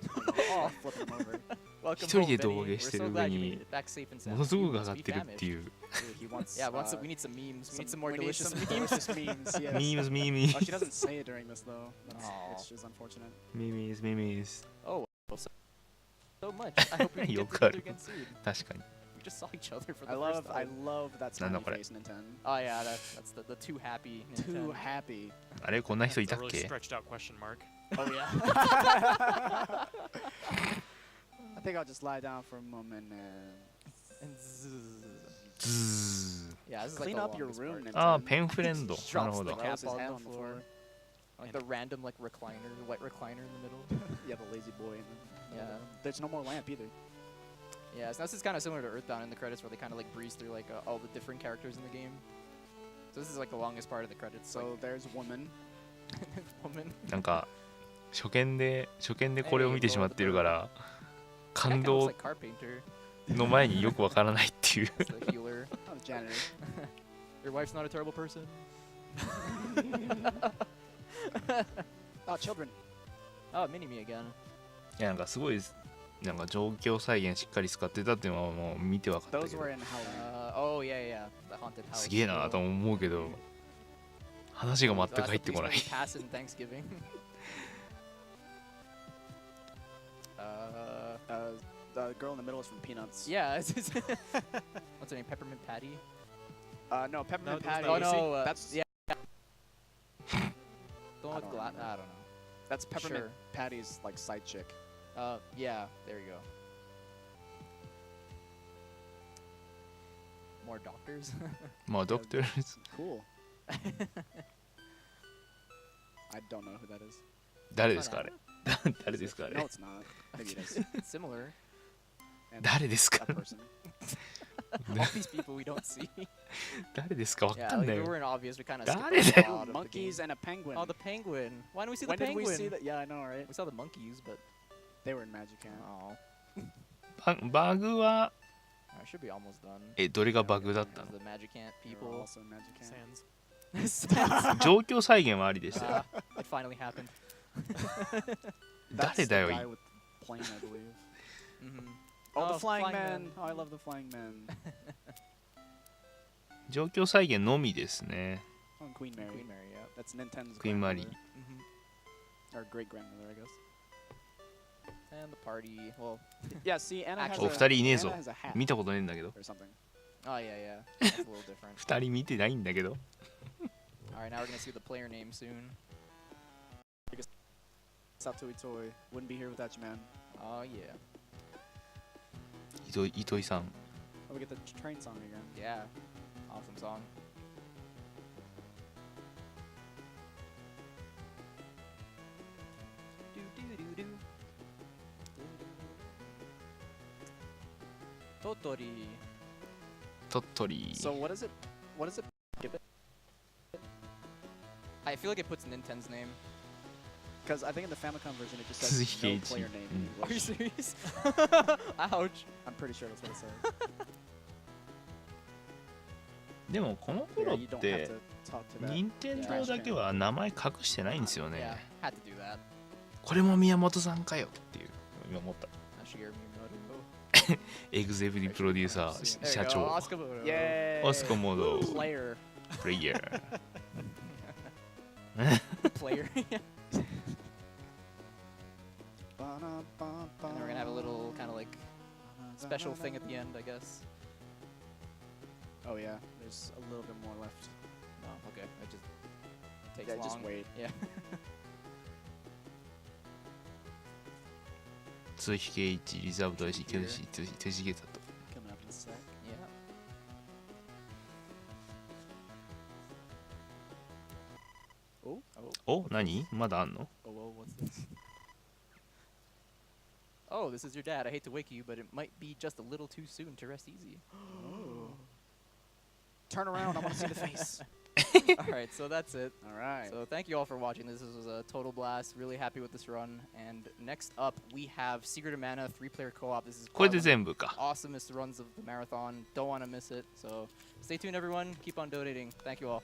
Oh. Flipping him over. Welcome 一人 home, で Benny. 胴上 We're げしてる so 上 glad you に made it back safe and sound. ものすご You く上 must がっ be てるっ famished. ていう。 Dude, he wants. Yeah, we need some memes. We need some more we need delicious some memes. delicious memes. Yes. ミームズミーミ Oh, she doesn't say it during this though. Aw. It's just unfortunate. ミーミーズミーミーズ。 Oh, so much. I hope we can よ get くあ together る again soon. 確かに。 We just saw each other for the I first love time. that No, no, smiley but- face, Nintendo. Oh yeah, that's the too happy. Too Nintendo. happy. あれこんな人い It's た a っ really け stretched out question mark. Oh yeah. I think I'll just lie down for a moment and And zzz. ズー。 Yeah, this is like clean the up your longest room, part. Nintendo. ああ、ペンフレンド。 Just なる drops ほ the ど。 cap Throws his on head the on the floor. floor. Like the random like recliner, the white recliner in the middle. Yeah, the lazy boy. And Yeah. There's no more lamp either. Yeah, so this is kind of similar to Earthbound in the credits where they kind of like breeze through like all the different characters in the game. So this is like the longest part of the credits. So there's woman. like, woman. なんか初見でこれを見てしまっているから感 That kind of looks 動 like Carpenter. の前によくわからないっていう It's the healer. Oh, the janitor. Your wife's not a terrible person. Oh, children. Oh, Mini-Me again. いやなんかすごいなんか状況再現しっかり使ってたっていうのはもう見てわかった Those けど were in Halloween. Oh yeah, the haunted house. すげえなと思うけど話が全く入ってこない Pass in Thanksgiving. The girl in the middle is from Peanuts. Yeah. What's her name? Peppermint Patty. No, Peppermint No, Patty. there's no- Oh no, that's yeah. The one I with don't glass. remember. I don't know. That's Peppermint Sure. Patty's like side chick. Yeah. There you go. More doctors. まあドクター Cool. I don't know who that is. 誰ですかあれ誰ですかあ No, れ it's not. Maybe it is. Similar. And 誰ですか that person. All these people we don't see. 誰ですかわ Yeah, かん like ない if it よ weren't obvious, we kind of誰 skipped だ a よ lot of the Monkeys game. and a penguin. Oh, the penguin. Why didn't we see When the did we penguin? see that? Yeah, I know, right? We saw the monkeys, but They were in Magic Hand. oh, バグは I should be almost done. どれがバグだった There's の the Magic Ant They were people. also in Magic Hand. Sans. 状況再現はありでしたよ It finally happened. That's 誰だよ the guy with the plane, I believe. Mm-hmm. Oh, the Oh, flying flying man. man. Oh, I love the flying man. 状況再現のみですね Oh, and Queen Mary. Queen Mary, yeah. That's Nintendo's Queen Mary. grandmother. Mm-hmm. Or great grandmother, I guess. And the party. Well, Yeah, see, Anna has お a, 二人いねえぞ Anna has a hat 見たことねえんだけど or something. oh yeah. That's a little different. 二人見てないんだけど All right, now we're gonna see the player name soon. Satoru Toy. Wouldn't be here without you, man. Oh yeah. 糸井さん Oh, we get the train song again. Yeah. Awesome song. Totori. 鳥取 So what is it? What does it give it? I feel like it puts Nintendo's name. Because I think in the Famicom version it just This is says no huge. player name. Mm. in Are you English. serious? Ouch. I'm pretty sure that's what it says. でもこの Yeah, 頃 you っ don't have て to talk to that. 任天堂だけは名前隠してないんですよね Yeah, had to do that. これも宮本さんかよっていう今思った Shigeru Miyamoto. エグゼクティブプロデューサー There 社 you go, 長 Asukamoto. Yay! オスコモード Player. プレイヤー Player. And Ba-da-ba-ba. then we're gonna have a little kind of like special thing at the end, I guess. Oh yeah, there's a little bit more left. No, okay. It just takes Yeah, long. just wait. Yeah. 通費圭一リザーブドし手し手しげたと Coming up in a sec. Yeah. お何まだあんの Oh, whoa, what's this? Oh, this is your dad. I hate to wake you, but it might be just a little too soon to rest easy. Turn around, I want to see the face. All right, so that's it. All right. So thank you all for watching. This was a total blast. Really happy with this run. And next up, we have Secret of Mana 3-player co-op. This is これで probably one of 全部か the awesomest runs of the marathon. Don't want to miss it. So stay tuned, everyone. Keep on donating. Thank you all.